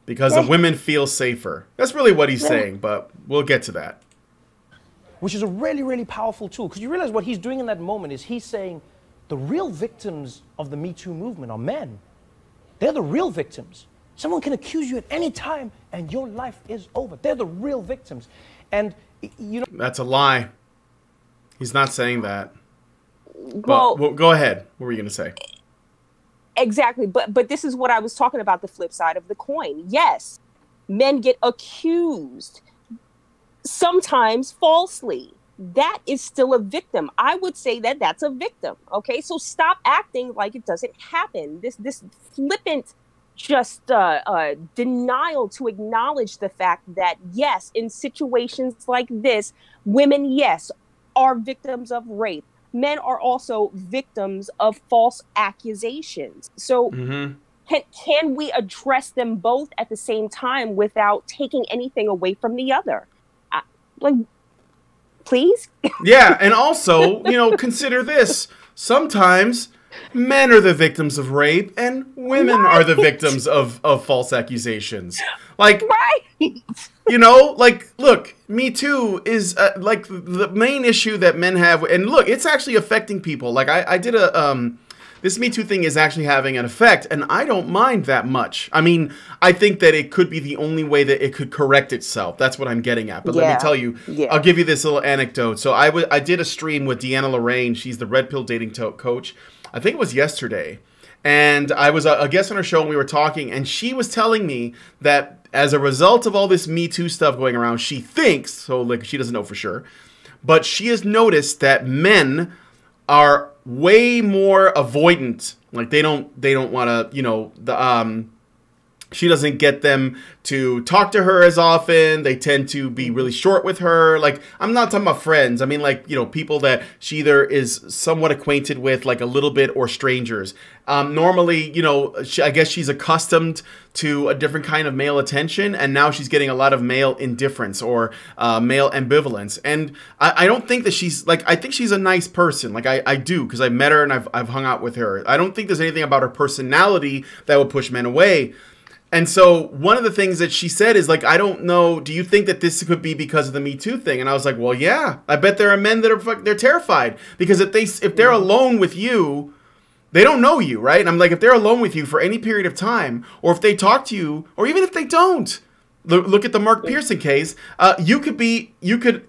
because the women feel safer. That's really what he's saying, but we'll get to that. Which is a really, really powerful tool, because you realize what he's doing in that moment is he's saying the real victims of the Me Too movement are men. They're the real victims. Someone can accuse you at any time and your life is over. They're the real victims. And that's a lie. He's not saying that. Well, go ahead. What were you going to say? Exactly. But this is what I was talking about, the flip side of the coin. Yes, men get accused, sometimes falsely. That is still a victim. I would say that that's a victim. Okay, so stop acting like it doesn't happen. This flippant just denial to acknowledge the fact that, yes, in situations like this, women, yes, are victims of rape. Men are also victims of false accusations. So can we address them both at the same time without taking anything away from the other? Please? Yeah, and also, consider this. Sometimes men are the victims of rape and women are the victims of false accusations. Look, Me Too is the main issue that men have. And look, it's actually affecting people. Like I did this Me Too thing is actually having an effect, and I don't mind that much. I mean, I think that it could be the only way that it could correct itself. That's what I'm getting at. But let me tell you, I'll give you this little anecdote. So I did a stream with Deanna Lorraine. She's the Red Pill Dating Coach. I think it was yesterday. And I was a guest on her show, and we were talking, and she was telling me that as a result of all this Me Too stuff going around, she thinks, so like she doesn't know for sure, but she has noticed that men are way more avoidant. Like they don't want to, you know, she doesn't get them to talk to her as often. They tend to be really short with her. Like, I'm not talking about friends. I mean, like, you know, people that she either is somewhat acquainted with, like a little bit, or strangers. Normally, you know, I guess she's accustomed to a different kind of male attention, and now she's getting a lot of male indifference or male ambivalence. And I don't think that she's, like, I think she's a nice person. Like, I do, because I met her and I've hung out with her. I don't think there's anything about her personality that would push men away. And so one of the things that she said is like, I don't know, do you think that this could be because of the Me Too thing? And I was like, well, yeah, I bet there are men that are they're terrified, because if they're alone with you, they don't know you, right? And I'm like, if they're alone with you for any period of time, or if they talk to you, or even if they don't, look at the Mark Pearson case, you could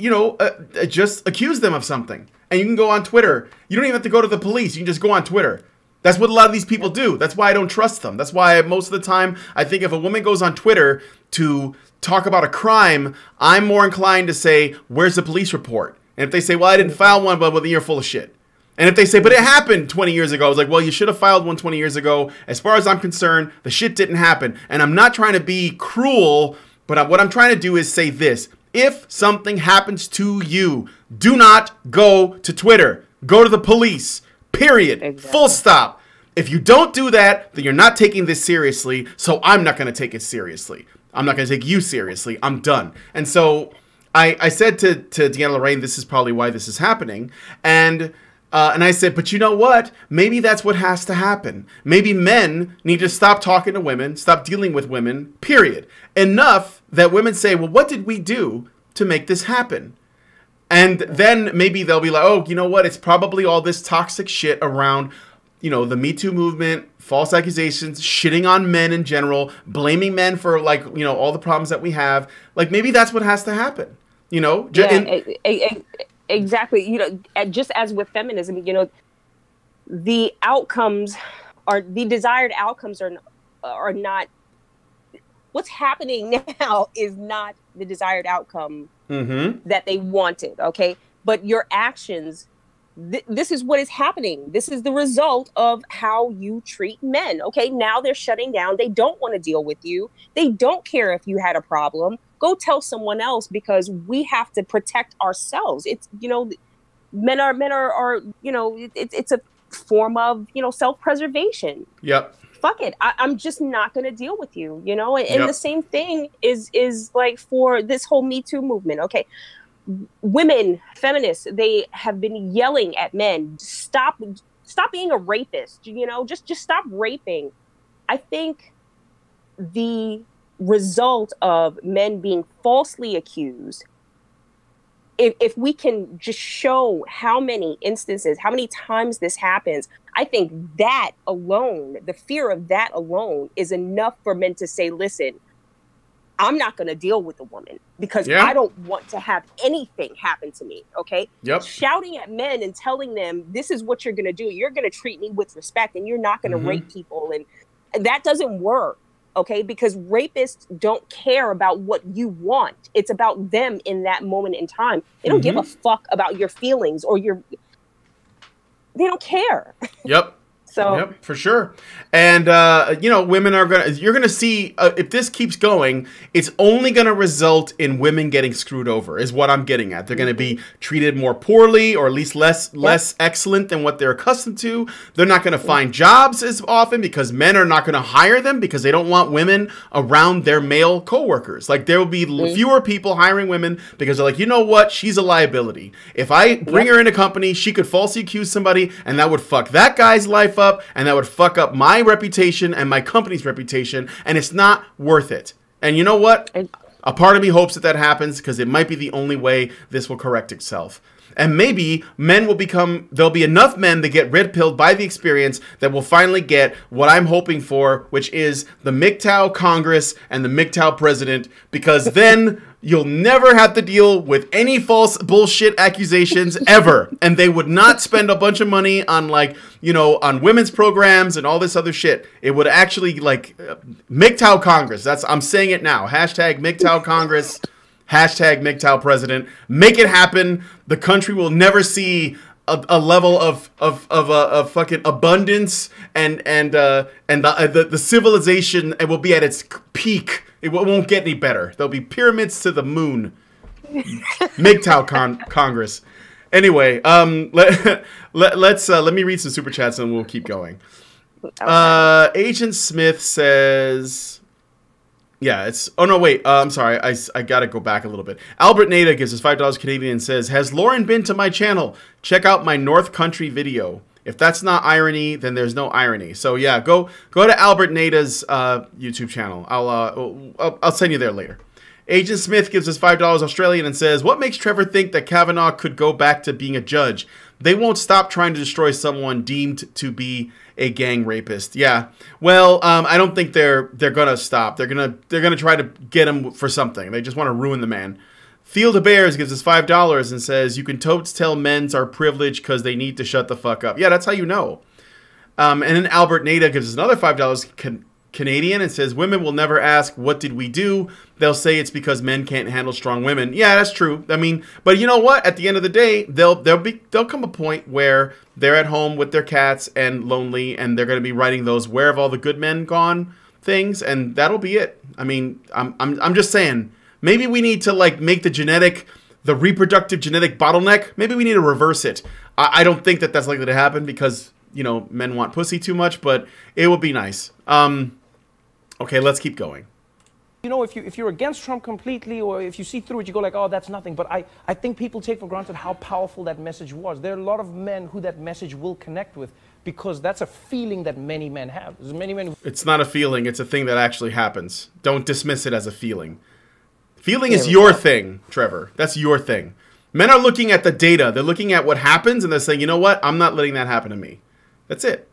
just accuse them of something, and you can go on Twitter. You don't even have to go to the police. You can just go on Twitter. That's what a lot of these people do. That's why I don't trust them. That's why most of the time I think if a woman goes on Twitter to talk about a crime, I'm more inclined to say, where's the police report? And if they say, well, I didn't file one, but well, you're full of shit. And if they say, but it happened 20 years ago, I was like, well, you should have filed one 20 years ago. As far as I'm concerned, the shit didn't happen. And I'm not trying to be cruel, but what I'm trying to do is say this. If something happens to you, do not go to Twitter. Go to the police. Period. Exactly. Full stop. If you don't do that, then you're not taking this seriously, so I'm not going to take it seriously. I'm not going to take you seriously. I'm done. And so I said to Deanna Lorraine, this is probably why this is happening. And I said, but you know what? Maybe that's what has to happen. Maybe men need to stop talking to women, stop dealing with women, period. Enough that women say, well, what did we do to make this happen? And then maybe they'll be like, oh, you know what? It's probably all this toxic shit around, you know, the Me Too movement, false accusations, shitting on men in general, blaming men for, like, you know, all the problems that we have. Like, maybe that's what has to happen, you know? Exactly. You know, just as with feminism, you know, the desired outcomes are not, what's happening now is not the desired outcome that they wanted, okay? But your actions, this is what is happening. This is the result of how you treat men, okay? Now they're shutting down. They don't want to deal with you. They don't care if you had a problem. Go tell someone else, because we have to protect ourselves. It's, you know, men are you know, it's a form of, you know, self-preservation. Yep. Fuck it. I'm just not going to deal with you, you know? And the same thing is like for this whole Me Too movement. Okay. Women, feminists, they have been yelling at men, stop being a rapist, you know, just stop raping. I think the result of men being falsely accused, if we can just show how many instances, how many times this happens, I think that alone, the fear of that alone is enough for men to say, listen, I'm not going to deal with a woman because I don't want to have anything happen to me. Okay. Yep. Shouting at men and telling them, this is what you're going to do. You're going to treat me with respect, and you're not going to rape people. And that doesn't work. Okay. Because rapists don't care about what you want. It's about them in that moment in time. They don't give a fuck about your feelings or they don't care. Yep. So, yep, for sure. And, you know, women are you're going to see, if this keeps going, it's only going to result in women getting screwed over, is what I'm getting at. They're going to be treated more poorly, or at least less excellent than what they're accustomed to. They're not going to find jobs as often because men are not going to hire them because they don't want women around their male coworkers. Like, there will be fewer people hiring women because they're like, you know what? She's a liability. If I bring her in a company, she could falsely accuse somebody, and that would fuck that guy's life up, and that would fuck up my reputation and my company's reputation, and it's not worth it. And you know what? A part of me hopes that happens because it might be the only way this will correct itself. And maybe there'll be enough men that get red pilled by the experience that will finally get what I'm hoping for, which is the MGTOW Congress and the MGTOW president, because then you'll never have to deal with any false bullshit accusations ever. And they would not spend a bunch of money on, like, you know, on women's programs and all this other shit. It would actually, like, MGTOW Congress. I'm saying it now. Hashtag MGTOW Congress. Hashtag MGTOW president. Make it happen. The country will never see a level of fucking abundance and the civilization. It will be at its peak. It won't get any better. There'll be pyramids to the moon. MGTOW Congress. Anyway, let me read some super chats and we'll keep going. Agent Smith says, yeah, it's, oh no, wait, I'm sorry, I gotta go back a little bit. Albert Nada gives us $5 Canadian and says, has Lauren been to my channel? Check out my North Country video. If that's not irony, then there's no irony. So yeah, go to Albert Nada's YouTube channel. I'll send you there later. Agent Smith gives us $5 Australian and says, what makes Trevor think that Kavanaugh could go back to being a judge? They won't stop trying to destroy someone deemed to be a gang rapist. Yeah. Well, I don't think they're gonna stop. They're gonna try to get him for something. They just want to ruin the man. Field of Bears gives us $5 and says, you can totes tell men's are privileged because they need to shut the fuck up. Yeah, that's how you know. And then Albert Nada gives us another $5 Canadian and says, women will never ask, what did we do? They'll say it's because men can't handle strong women. Yeah, that's true. I mean, but you know what? At the end of the day, there'll come a point where they're at home with their cats and lonely, and they're going to be writing those "Where have all the good men gone?" things, and that'll be it. I mean, I'm just saying, maybe we need to, like, make the reproductive genetic bottleneck. Maybe we need to reverse it. I don't think that that's likely to happen because, you know, men want pussy too much, but it would be nice. Okay, let's keep going. You know, if you're against Trump completely, or if you see through it, you go like, oh, that's nothing. But I think people take for granted how powerful that message was. There are a lot of men who that message will connect with, because that's a feeling that many men have. There's many men. It's not a feeling. It's a thing that actually happens. Don't dismiss it as a feeling. Feeling is your thing, Trevor. That's your thing. Men are looking at the data. They're looking at what happens, and they're saying, you know what? I'm not letting that happen to me. That's it.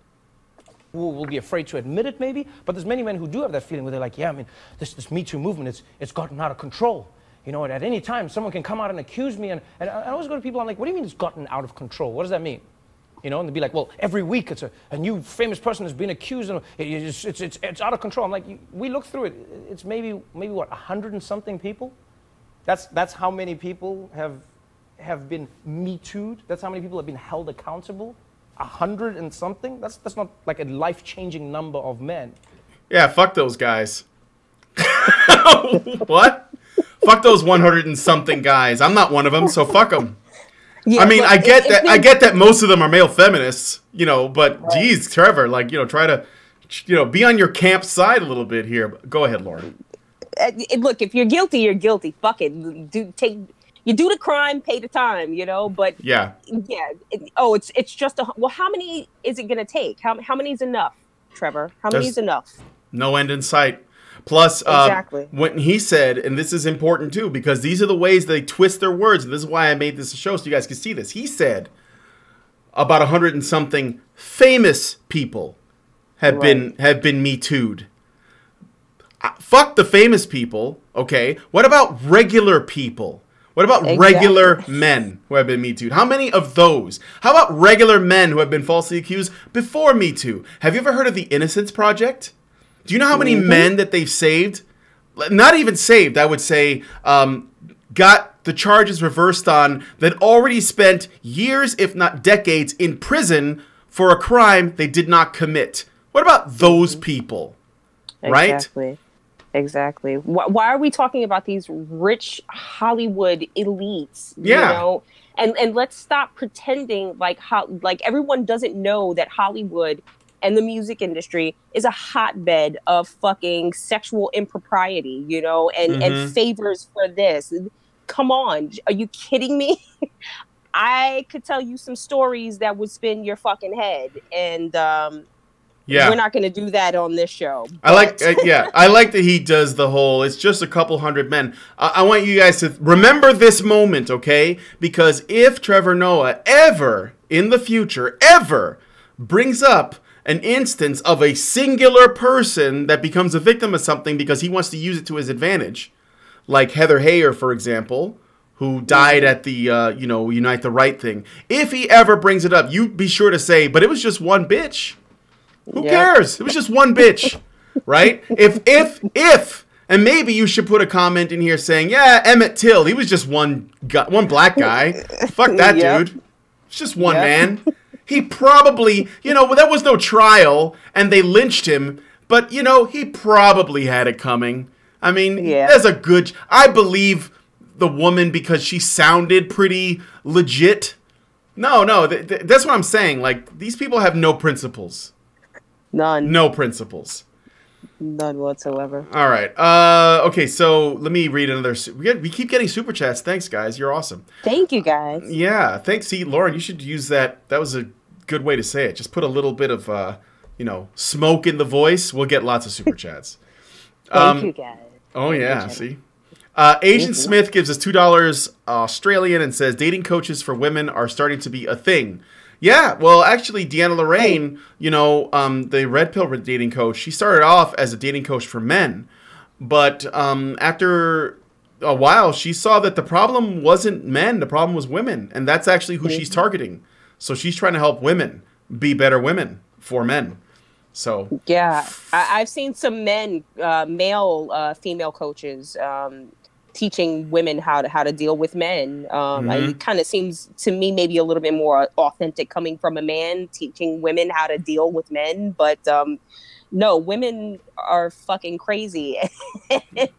Will be afraid to admit it, maybe, but there's many men who do have that feeling where they're like, yeah, I mean, this Me Too movement, it's gotten out of control. You know, and at any time, someone can come out and accuse me, and I always go to people, I'm like, what do you mean it's gotten out of control? What does that mean? You know, and they'll be like, well, every week it's a new famous person has been accused, and it's out of control. I'm like, we look through it, it's maybe what, 100 and something people? That's how many people have been Me Too'd? That's how many people have been held accountable? 100 and something? That's not like a life-changing number of men. Yeah, fuck those guys. What? Fuck those 100 and something guys. I'm not one of them, so fuck them. Yeah, I mean, I get that most of them are male feminists, you know, but right. Geez, Trevor, like, you know, try to, you know, be on your camp side a little bit here. Go ahead, Lauren. Look, if you're guilty, you're guilty. Fuck it. You do the crime, pay the time, you know, but yeah. It's just well, how many is it going to take? How many is enough, Trevor? How many is enough? No end in sight. Plus, exactly. When he said, and this is important too, because these are the ways they twist their words, and this is why I made this a show so you guys can see this. He said about 100 and something famous people have been Me Too'd. Fuck the famous people, okay? What about regular people? What about regular men who have been Me Too'd? How many of those? How about regular men who have been falsely accused before Me Too? Have you ever heard of the Innocence Project? Do you know how many men that they've saved? Not even saved, I would say, got the charges reversed on, that already spent years, if not decades, in prison for a crime they did not commit. What about those people? Right? Exactly. Exactly. Why are we talking about these rich Hollywood elites? Yeah. You know? And let's stop pretending like everyone doesn't know that Hollywood and the music industry is a hotbed of fucking sexual impropriety, you know, and favors for this. Come on. Are you kidding me? I could tell you some stories that would spin your fucking head. And Yeah. We're not going to do that on this show. I like, I like that he does the whole, it's just a couple hundred men. I want you guys to remember this moment, okay? Because if Trevor Noah ever, in the future, ever brings up an instance of a singular person that becomes a victim of something because he wants to use it to his advantage, like Heather Heyer, for example, who died at the, Unite the Right thing. If he ever brings it up, you be sure to say, but it was just one bitch. Who cares? It was just one bitch, right? If, and maybe you should put a comment in here saying, yeah, Emmett Till, he was just one black guy. Fuck that dude. It's just one man. He probably, there was no trial and they lynched him, but, he probably had it coming. I mean, there's a good, I believe the woman because she sounded pretty legit. No, that's what I'm saying. Like, these people have no principles. None. No principles. None whatsoever. All right. Okay, so let me read another. We keep getting super chats. Thanks, guys. You're awesome. Thank you, guys. Yeah. Thanks. See, Lauren, you should use that. That was a good way to say it. Just put a little bit of, smoke in the voice. We'll get lots of super chats. Thank you, guys. Oh, yeah. See? Agent Smith gives us $2 Australian and says, dating coaches for women are starting to be a thing. Yeah, well, actually, Deanna Lorraine, the Red Pill dating coach, she started off as a dating coach for men. But after a while, she saw that the problem wasn't men, the problem was women. And that's actually who she's targeting. So she's trying to help women be better women for men. So yeah, I've seen some men, female coaches, teaching women how to deal with men. It kind of seems to me maybe a little bit more authentic coming from a man teaching women how to deal with men. But no, women are fucking crazy.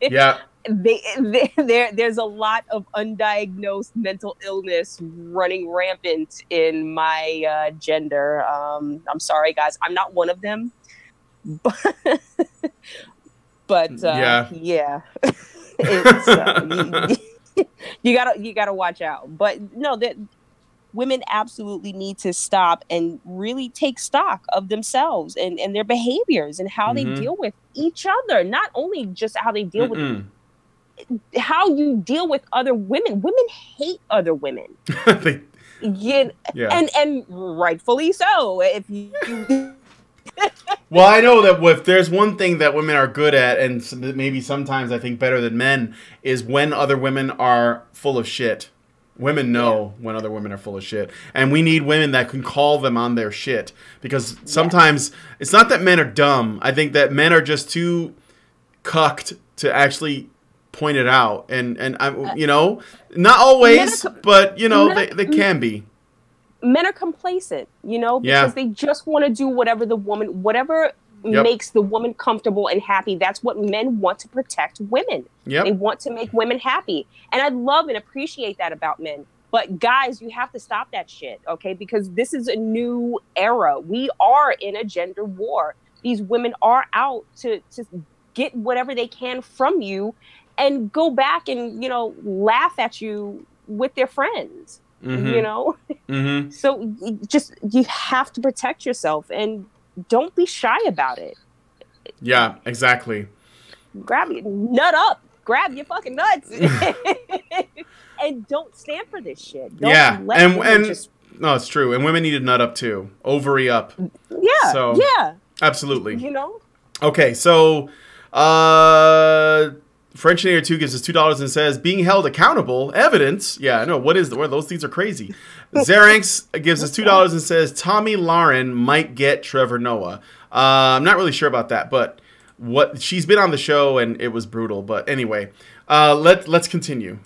Yeah. There's a lot of undiagnosed mental illness running rampant in my gender. I'm sorry, guys. I'm not one of them. But yeah. It's, you gotta watch out. But no, that women absolutely need to stop and really take stock of themselves and their behaviors and how they deal with each other. Not only just how they deal with how you deal with other women. Women hate other women. And rightfully so. If you Well, I know that if there's one thing that women are good at, and maybe sometimes I think better than men, is when other women are full of shit. Women know when other women are full of shit. And we need women that can call them on their shit. Because sometimes it's not that men are dumb. I think that men are just too cucked to actually point it out. And not always, but, they can be. Men are complacent, because they just want to do whatever makes the woman comfortable and happy. That's what men want to protect women. Yep. They want to make women happy. And I love and appreciate that about men. But guys, you have to stop that shit, okay? Because this is a new era. We are in a gender war. These women are out to get whatever they can from you and go back and, laugh at you with their friends. So you have to protect yourself and don't be shy about it. Yeah, exactly. Grab your fucking nuts and don't stand for this shit. Don't no, it's true. And women need to nut up too. Ovary up. Yeah. So, yeah. Absolutely. Okay, so French Nader 2 gives us $2 and says, being held accountable, evidence. Yeah, I know. What those things are crazy. Xeranx gives us $2 and says, Tommy Lauren might get Trevor Noah. I'm not really sure about that, but she's been on the show and it was brutal. But anyway, let's continue.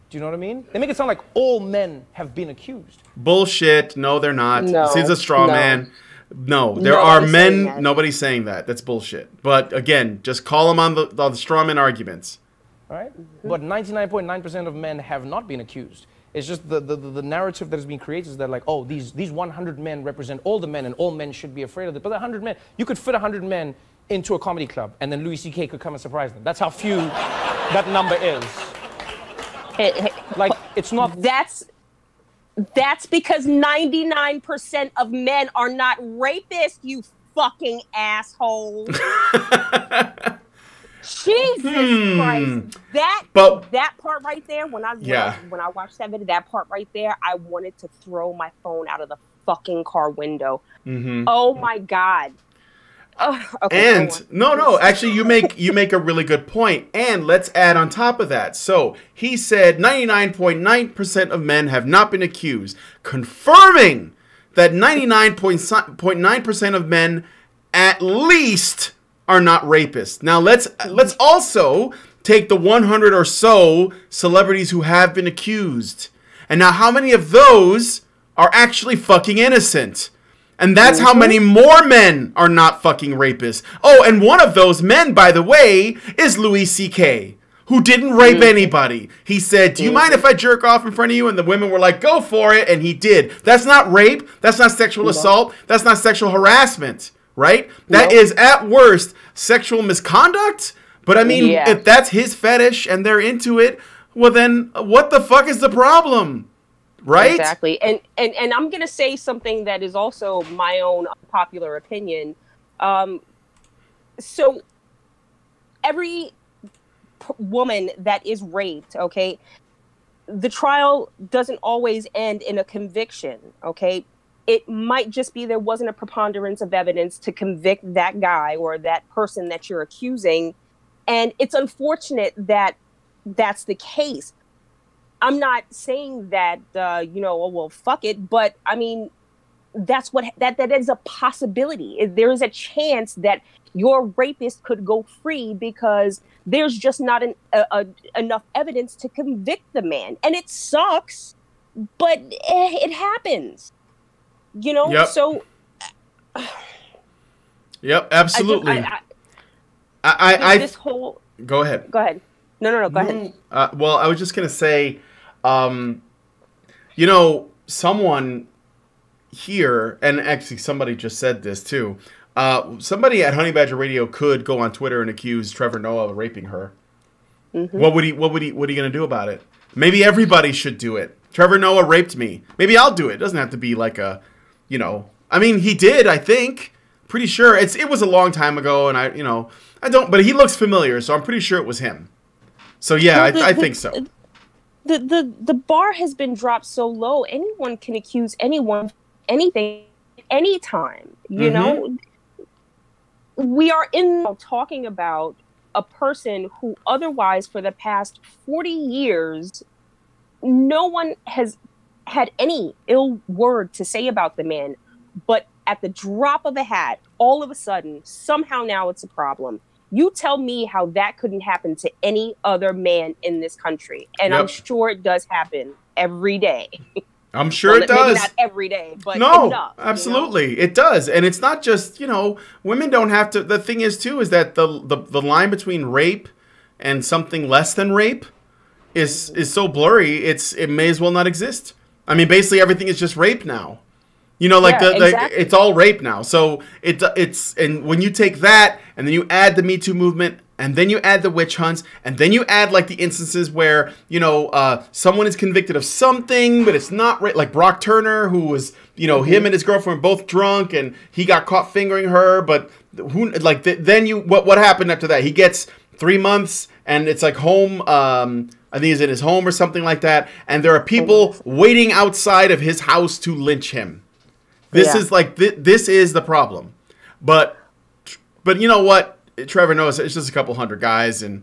Do you know what I mean? They make it sound like all men have been accused. Bullshit. No, they're not. No, He's a straw man. No, there are men. Nobody's saying that. That's bullshit. But again, just call them on the strawman arguments. All right? But 99.9% of men have not been accused. It's just the narrative that has been created is that like, oh, these 100 men represent all the men and all men should be afraid of it. But 100 men, you could fit 100 men into a comedy club and then Louis C.K. could come and surprise them. That's how few that number is. Like, it's not... That's because 99% of men are not rapists, you fucking asshole. Jesus Christ. That part right there, when I watched that video, that part right there, I wanted to throw my phone out of the fucking car window. Oh my God. Okay, and no, actually you make a really good point. And let's add on top of that. So he said 99.9% of men have not been accused, confirming that 99.9% of men at least are not rapists. Now let's also take the 100 or so celebrities who have been accused. And now how many of those are actually fucking innocent? And that's how many more men are not fucking rapists. Oh, and one of those men, by the way, is Louis C.K., who didn't rape anybody. He said, do you mind if I jerk off in front of you? And the women were like, go for it. And he did. That's not rape. That's not sexual assault. That's not sexual harassment, right? That is, at worst, sexual misconduct. But I mean, if that's his fetish and they're into it, well then, what the fuck is the problem? Right? Exactly. And I'm going to say something that is also my own unpopular opinion. So every woman that is raped, okay, the trial doesn't always end in a conviction, okay? It might just be there wasn't a preponderance of evidence to convict that guy or that person that you're accusing. And it's unfortunate that that's the case. I'm not saying that, well, fuck it. But I mean, that's that is a possibility. There is a chance that your rapist could go free because there's just not enough evidence to convict the man. And it sucks, but it happens. So. Yep, absolutely. This whole. Go ahead. Go ahead. No, go ahead. Well, I was just going to say, someone here, and actually somebody just said this too, somebody at Honey Badger Radio could go on Twitter and accuse Trevor Noah of raping her. What are you going to do about it? Maybe everybody should do it. Trevor Noah raped me. Maybe I'll do it. It doesn't have to be like I mean, he did, I think. Pretty sure. It was a long time ago, and I don't, but he looks familiar, so I'm pretty sure it was him. So yeah, I think so. The bar has been dropped so low. Anyone can accuse anyone anything anytime. You know, we are talking about a person who otherwise for the past 40 years, no one has had any ill word to say about the man. But at the drop of a hat, all of a sudden, somehow now it's a problem. You tell me how that couldn't happen to any other man in this country. And I'm sure it does happen every day. I'm sure it does. Maybe not every day, but enough. Absolutely. It does. And it's not just, women don't have to. The thing is, too, is that the line between rape and something less than rape is so blurry, it may as well not exist. I mean, basically everything is just rape now. Exactly. It's all rape now. So and when you take that and then you add the Me Too movement and then you add the witch hunts and then you add like the instances where, someone is convicted of something, but it's not rape, like Brock Turner, who was, him and his girlfriend were both drunk and he got caught fingering her. But what happened after that? He gets 3 months and it's like home. I think he's in his home or something like that. And there are people waiting outside of his house to lynch him. This is like this is the problem, but you know what? Trevor knows it's just a couple hundred guys, and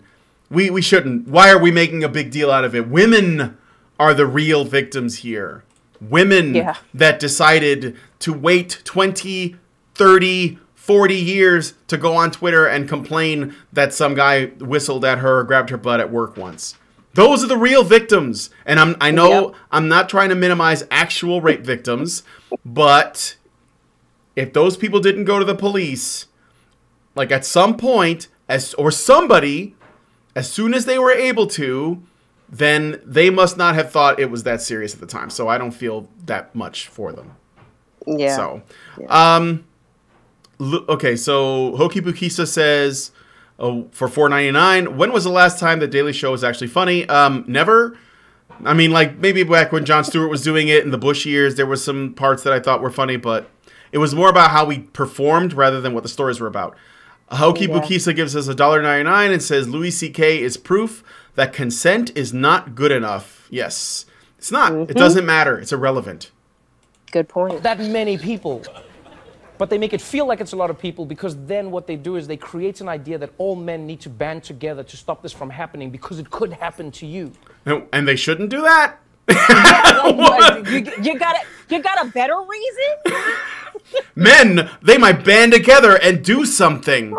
we shouldn't. Why are we making a big deal out of it? Women are the real victims here. Women that decided to wait 20, 30, 40 years to go on Twitter and complain that some guy whistled at her or grabbed her butt at work once. Those are the real victims. And I know I'm not trying to minimize actual rape victims, but if those people didn't go to the police, like at some point, or somebody, as soon as they were able to, then they must not have thought it was that serious at the time. So I don't feel that much for them. Yeah. So, okay, so Hoki Bukisa says, for $4.99, when was the last time the Daily Show was actually funny? Never. I mean, like, maybe back when Jon Stewart was doing it in the Bush years, there was some parts that I thought were funny, but It was more about how we performed rather than what the stories were about. Hoki Bukisa gives us $1.99 and says Louis C.K. is proof that consent is not good enough. Yes, it's not. It doesn't matter. It's irrelevant. Good point. That many people. But they make it feel like it's a lot of people because then what they do is they create an idea that all men need to band together to stop this from happening because it could happen to you. And they shouldn't do that? You got a better reason? Men, they might band together and do something.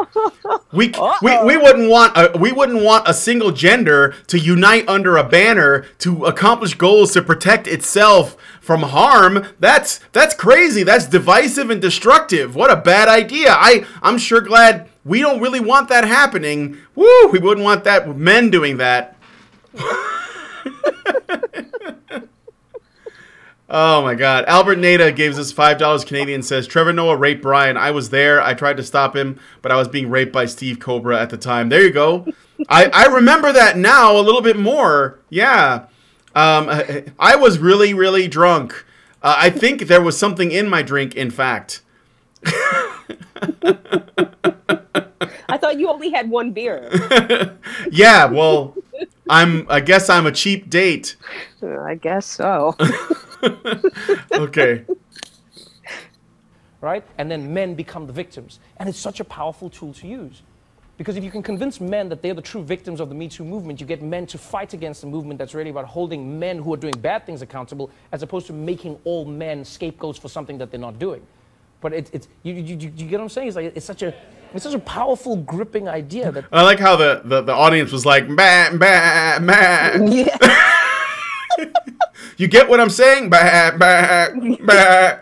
We wouldn't want a single gender to unite under a banner to accomplish goals to protect itself from harm. That's crazy. That's divisive and destructive. What a bad idea. I'm sure glad we don't really want that happening. Woo, we wouldn't want that with men doing that. Oh my God. Albert Nada gives us $5 Canadian, says Trevor Noah raped Brian. I was there. I tried to stop him, but I was being raped by Steve Cobra at the time. There you go. I remember that now a little bit more. Yeah. I was really, really drunk. I think there was something in my drink, in fact. I thought you only had one beer. Yeah, well, I guess I'm a cheap date. I guess so. Okay. Right? And then men become the victims. And it's such a powerful tool to use. Because if you can convince men that they're the true victims of the Me Too movement, you get men to fight against the movement that's really about holding men who are doing bad things accountable, as opposed to making all men scapegoats for something that they're not doing. But you get what I'm saying? It's such a powerful, gripping idea. That I like how the audience was like, bah, bah, bah. Yeah. You get what I'm saying? Bah, bah, bah.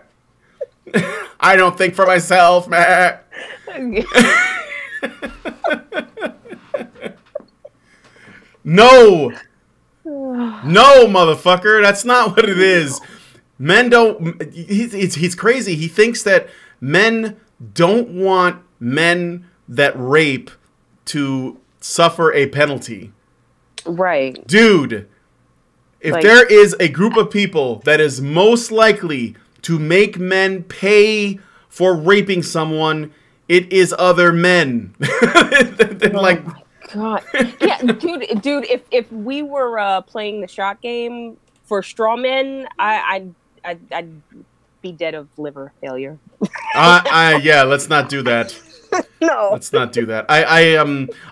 I don't think for myself. Bah. No, motherfucker. That's not what it is. Men don't. He's crazy. He thinks that men don't want men that rape to suffer a penalty. Right. Dude, if there is a group of people that is most likely to make men pay for raping someone, it is other men. Like, God. Yeah, dude. If we were playing the shot game for straw men, I'd be dead of liver failure. Yeah, let's not do that. No. Let's not do that.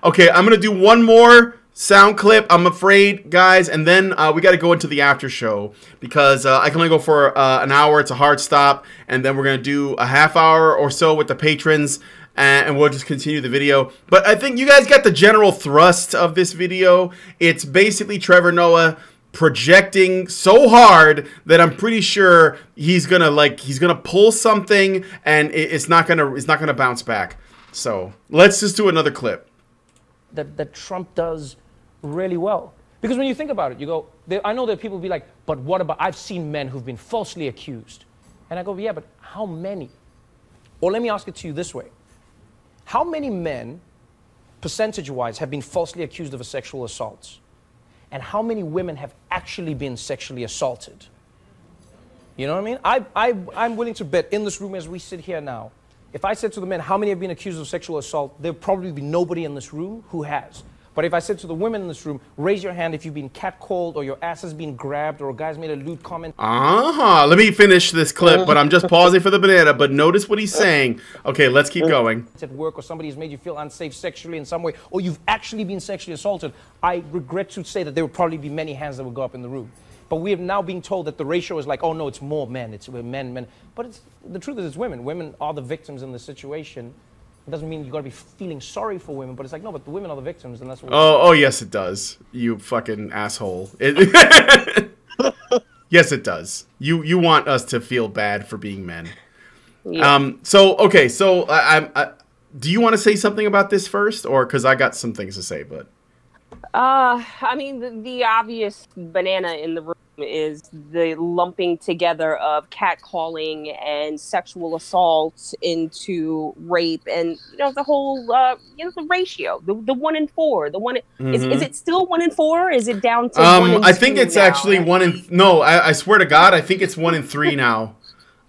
Okay, I'm gonna do one more sound clip, I'm afraid, guys, and then we got to go into the after show because I can only go for an hour. It's a hard stop, and then we're gonna do a half hour or so with the patrons, and we'll just continue the video. But I think you guys got the general thrust of this video. It's basically Trevor Noah projecting so hard that I'm pretty sure he's gonna pull something, and it's not gonna bounce back. So let's just do another clip. That Trump does really well. Because when you think about it, you go, I know that people will be like, but what about, I've seen men who've been falsely accused. And I go, yeah, but how many? Or let me ask it to you this way. How many men, percentage-wise, have been falsely accused of a sexual assault? And how many women have actually been sexually assaulted? You know what I mean? I'm willing to bet in this room as we sit here now, if I said to the men, how many have been accused of sexual assault, there'll probably be nobody in this room who has. But if I said to the women in this room, raise your hand if you've been catcalled or your ass has been grabbed or a guy's made a lewd comment. Let me finish this clip, but I'm just pausing for the banana. But notice what he's saying. Okay, let's keep going. At work, or somebody has made you feel unsafe sexually in some way, or you've actually been sexually assaulted, I regret to say that there would probably be many hands that would go up in the room. But we have now been told that the ratio is like, oh no, it's more men, it's men. But the truth is it's women. Women are the victims in this situation. It doesn't mean you got to be feeling sorry for women, but it's like, no, but the women are the victims, and that's what. Oh, yes, it does. You fucking asshole. Yes, it does. You want us to feel bad for being men. Yeah. Okay. Do you want to say something about this first, or because I got some things to say, but. I mean, the obvious banana in the room is the lumping together of catcalling and sexual assault into rape, and the whole the ratio, the 1 in 4, the one. Mm-hmm. Is it still 1 in 4? Is it down to 1 in 2 I think it's now? actually 1 in. No, I swear to God, I think it's 1 in 3 now.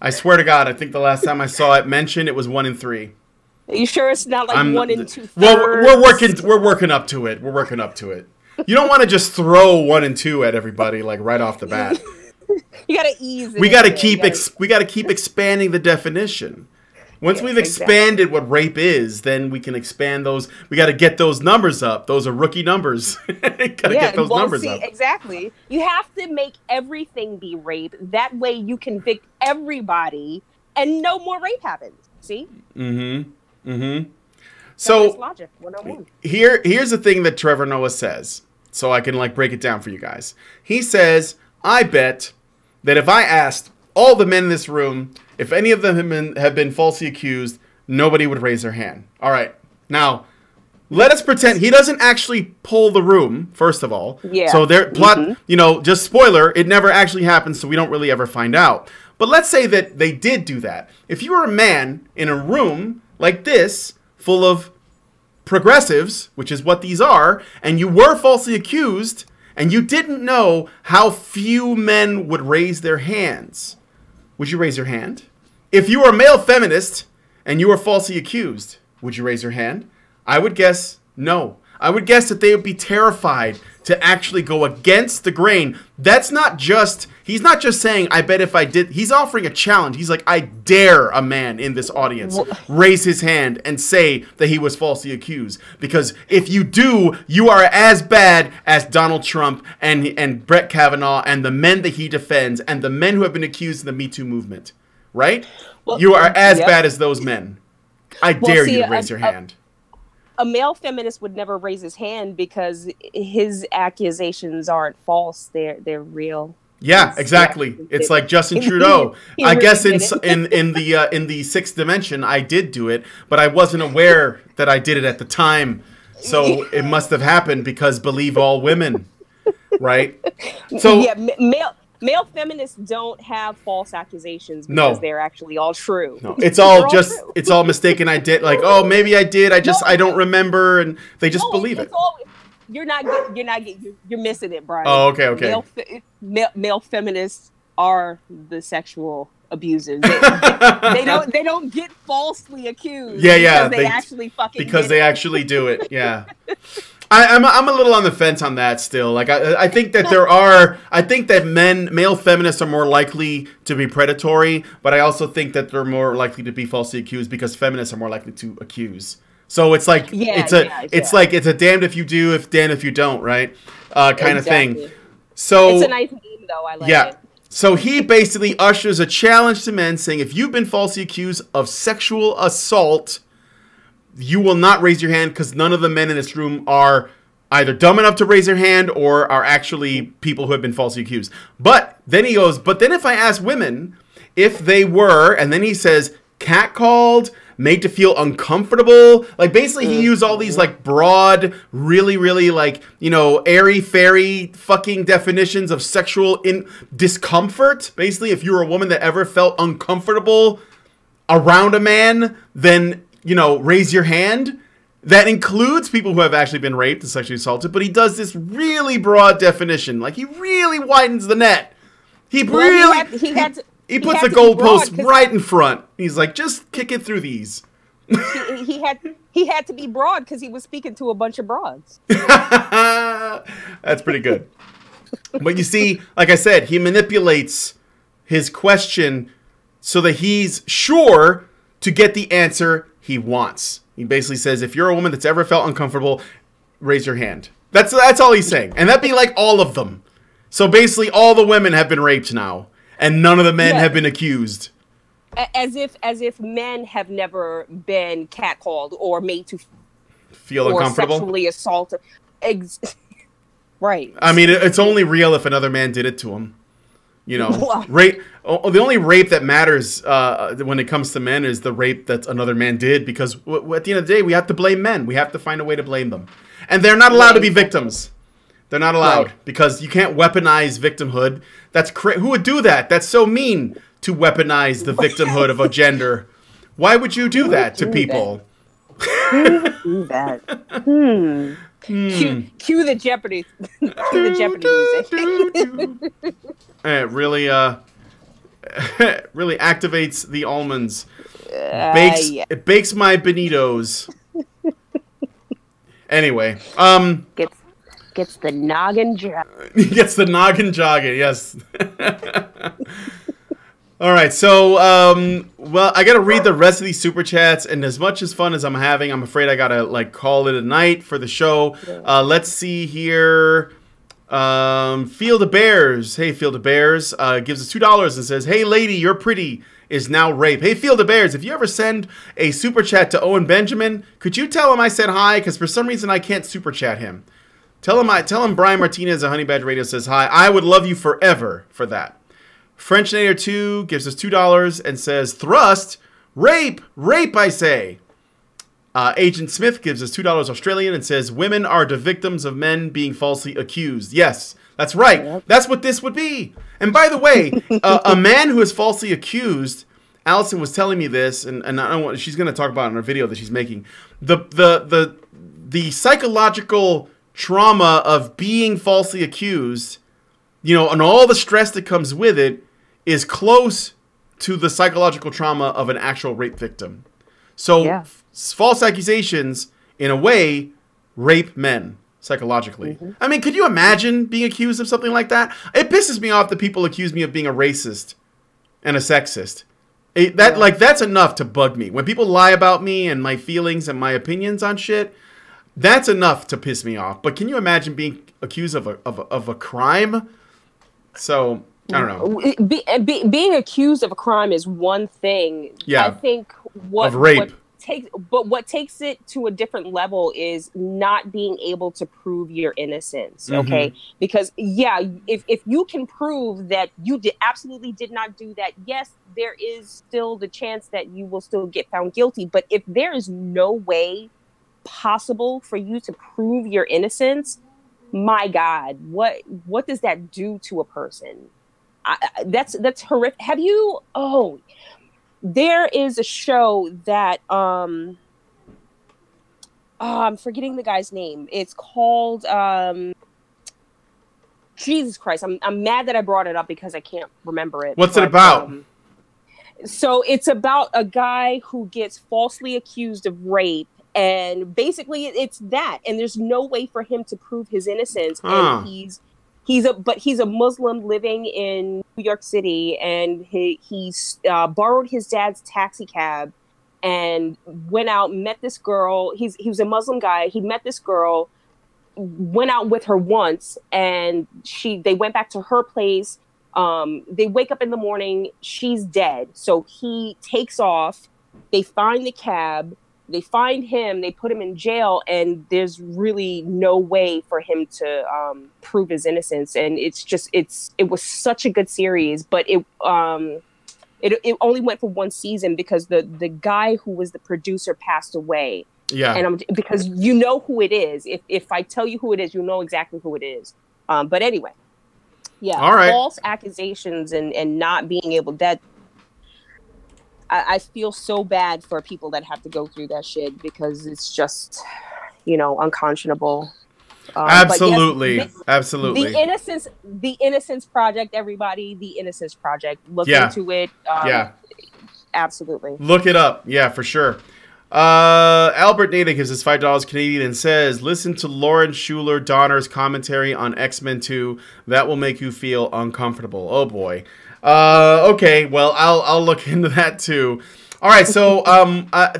I swear to God, I think the last time I saw it mentioned, it was 1 in 3. Are you sure it's not like 1 in 2 thirds? Well, we're working up to it. We're working up to it. You don't want to just throw 1 and 2 at everybody like right off the bat. You gotta ease it. We gotta keep expanding the definition. Once we've expanded what rape is, then we can expand those. We got to get those numbers up. Those are rookie numbers. Get those numbers up. Exactly. You have to make everything be rape. That way you convict everybody and no more rape happens. See? Mm-hmm. Mm-hmm. So logic 101. Here's the thing that Trevor Noah says, so I can like break it down for you guys. He says, I bet that if I asked all the men in this room, if any of them have been falsely accused, nobody would raise their hand. All right. Now, let us pretend he doesn't actually poll the room, first of all. Yeah. So their plot, just spoiler, it never actually happens, so we don't really ever find out. But let's say that they did do that. If you were a man in a room like this, full of progressives, which is what these are, and you were falsely accused, and you didn't know how few men would raise their hands, would you raise your hand? If you were a male feminist and you were falsely accused, would you raise your hand? I would guess no. I would guess that they would be terrified to actually go against the grain. He's not just saying, I bet if I did, he's offering a challenge. He's like, I dare a man in this audience raise his hand and say that he was falsely accused. Because if you do, you are as bad as Donald Trump and Brett Kavanaugh and the men that he defends and the men who have been accused in the Me Too movement. Right? Well, you are as bad as those men. I dare you to raise your hand. A male feminist would never raise his hand because his accusations aren't false; they're real. Yeah, exactly. It's like Justin Trudeau. I guess in the sixth dimension, I did do it, but I wasn't aware that I did it at the time. So it must have happened because believe all women, right? So yeah, male feminists don't have false accusations because they're actually all true. No, it's all it's all mistaken. I did oh, maybe I did. I don't remember. And they just believe it. You're missing it, Brian. Oh, okay. Male feminists are the sexual abusers. They don't get falsely accused. Yeah. Because they actually do it. Yeah. I'm a little on the fence on that still. Like I think that male feminists are more likely to be predatory, but I also think that they're more likely to be falsely accused because feminists are more likely to accuse. So it's like it's a damned if you do, damned if you don't, right? Kind of thing. So it's a nice name though. I like it. So he basically ushers a challenge to men saying if you've been falsely accused of sexual assault, you will not raise your hand because none of the men in this room are either dumb enough to raise their hand or are actually people who have been falsely accused. But then he goes, but then if I ask women if they were, and then he says catcalled, made to feel uncomfortable. Like basically he used all these like broad, really, really like, airy fairy fucking definitions of sexual discomfort. Basically, if you were a woman that ever felt uncomfortable around a man, then raise your hand. That includes people who have actually been raped and sexually assaulted, but he does this really broad definition. Like he really widens the net. He puts the goalpost right in front. He's like, just kick it through these. he had to be broad because he was speaking to a bunch of broads. That's pretty good. But you see, like I said, he manipulates his question so that he's sure to get the answer he wants. He basically says, if you're a woman that's ever felt uncomfortable, raise your hand. That's all he's saying. And that'd be like all of them. So basically all the women have been raped now. And none of the men have been accused. As if men have never been catcalled or made to feel uncomfortable. Or sexually assaulted. Right. I mean, it's only real if another man did it to him. Rape. The only rape that matters when it comes to men is the rape that another man did, because at the end of the day, we have to blame men. We have to find a way to blame them, and they're not allowed to be victims. They're not allowed because you can't weaponize victimhood. That's who would do that? That's so mean to weaponize the victimhood of a gender. Why would you do that to people? Who would do that? Cue the Jeopardy. Cue the Jeopardy music. It really, Really activates the almonds. Yeah. It bakes my bonitos. Anyway, gets the noggin jogging. Gets the noggin jogging. Yes. All right, so well, I gotta read the rest of these super chats, and as much as fun as I'm having, I'm afraid I gotta like call it a night for the show. Let's see here. Field of Bears. Hey, Field of Bears gives us $2 and says, "Hey, lady, you're pretty." Is now rape. Hey, Field of Bears, if you ever send a super chat to Owen Benjamin, could you tell him I said hi? Because for some reason I can't super chat him. Tell him Brian Martinez at Honey Badger Radio says hi. I would love you forever for that. FrenchNader2 gives us $2 and says, thrust, rape, I say. Agent Smith gives us $2 Australian and says, women are the victims of men being falsely accused. Yes, that's right. Yep. That's what this would be. And by the way, a man who is falsely accused, Alison was telling me this, and I don't want, she's going to talk about it in her video that she's making. The psychological trauma of being falsely accused, you know, and all the stress that comes with it is close to the psychological trauma of an actual rape victim. So false accusations, in a way, rape men psychologically. Mm-hmm. I mean, could you imagine being accused of something like that? It pisses me off that people accuse me of being a racist and a sexist. That's enough to bug me. When people lie about me and my feelings and my opinions on shit, that's enough to piss me off. But can you imagine being accused of a crime? So I don't know. Being accused of a crime is one thing. Yeah. I think what takes it to a different level is not being able to prove your innocence. Okay, because if you can prove that you absolutely did not do that, yes, there is still the chance that you will still get found guilty. But if there is no way possible for you to prove your innocence, my God, what does that do to a person? That's horrific. Have you? Oh, there is a show that I'm forgetting the guy's name. It's called Jesus Christ. I'm mad that I brought it up because I can't remember it. What's it about? So it's about a guy who gets falsely accused of rape. And basically, it's that, and there's no way for him to prove his innocence. And he's a Muslim living in New York City, and he's borrowed his dad's taxi cab, and went out, met this girl. He was a Muslim guy. He met this girl, went out with her once, and they went back to her place. They wake up in the morning, she's dead. So he takes off. They find the cab. They find him, they put him in jail, and there's really no way for him to prove his innocence. And it was such a good series, but it only went for one season because the guy who was the producer passed away. Yeah. And because you know who it is. If I tell you who it is, you'll know exactly who it is. But anyway, yeah. All right. False accusations and not being able that. I feel so bad for people that have to go through that shit because it's just, unconscionable. Absolutely. Yes, absolutely. The Innocence Project, everybody, the Innocence Project. Look into it. Absolutely. Look it up. Yeah, for sure. Albert Nada gives us $5 Canadian and says, listen to Lauren Schuler Donner's commentary on X-Men 2. That will make you feel uncomfortable. Oh boy. Okay, well, I'll look into that too. All right, so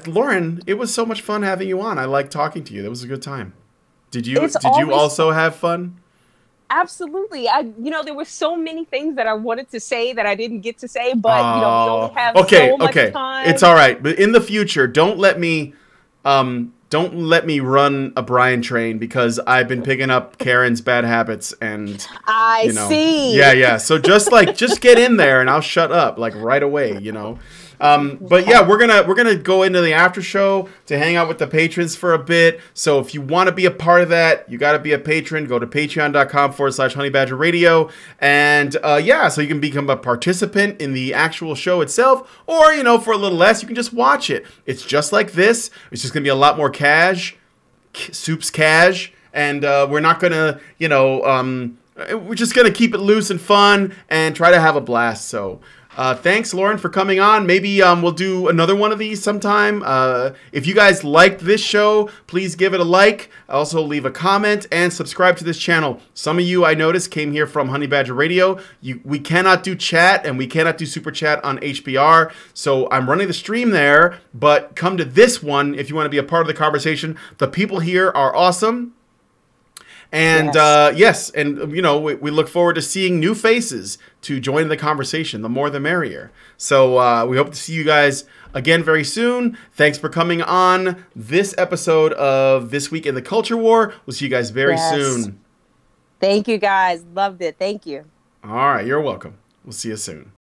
Lauren, it was so much fun having you on. I liked talking to you. That was a good time. Did you also have fun? Absolutely. There were so many things that I wanted to say that I didn't get to say, but we only have so much time. It's all right. But in the future, don't let me run a Brian train because I've been picking up Karen's bad habits and I see. Yeah. So just get in there and I'll shut up like right away, But yeah, we're gonna go into the after show to hang out with the patrons for a bit. So if you want to be a part of that, you got to be a patron. Go to patreon.com/honeybadgerradio, and so you can become a participant in the actual show itself, or for a little less, you can just watch it. It's just like this. It's just gonna be a lot more soup's cash, and we're not gonna we're just gonna keep it loose and fun and try to have a blast. So. Thanks, Lauren, for coming on. Maybe we'll do another one of these sometime. If you guys liked this show, please give it a like. Also, leave a comment and subscribe to this channel. Some of you, I noticed, came here from Honey Badger Radio. We cannot do chat, and we cannot do super chat on HBR, so I'm running the stream there, but come to this one if you want to be a part of the conversation. The people here are awesome. And yes, and we look forward to seeing new faces to join the conversation. The more the merrier. So we hope to see you guys again very soon. Thanks for coming on this episode of This Week in the Culture War. We'll see you guys very soon. Thank you, guys. Loved it. Thank you. All right, you're welcome. We'll see you soon.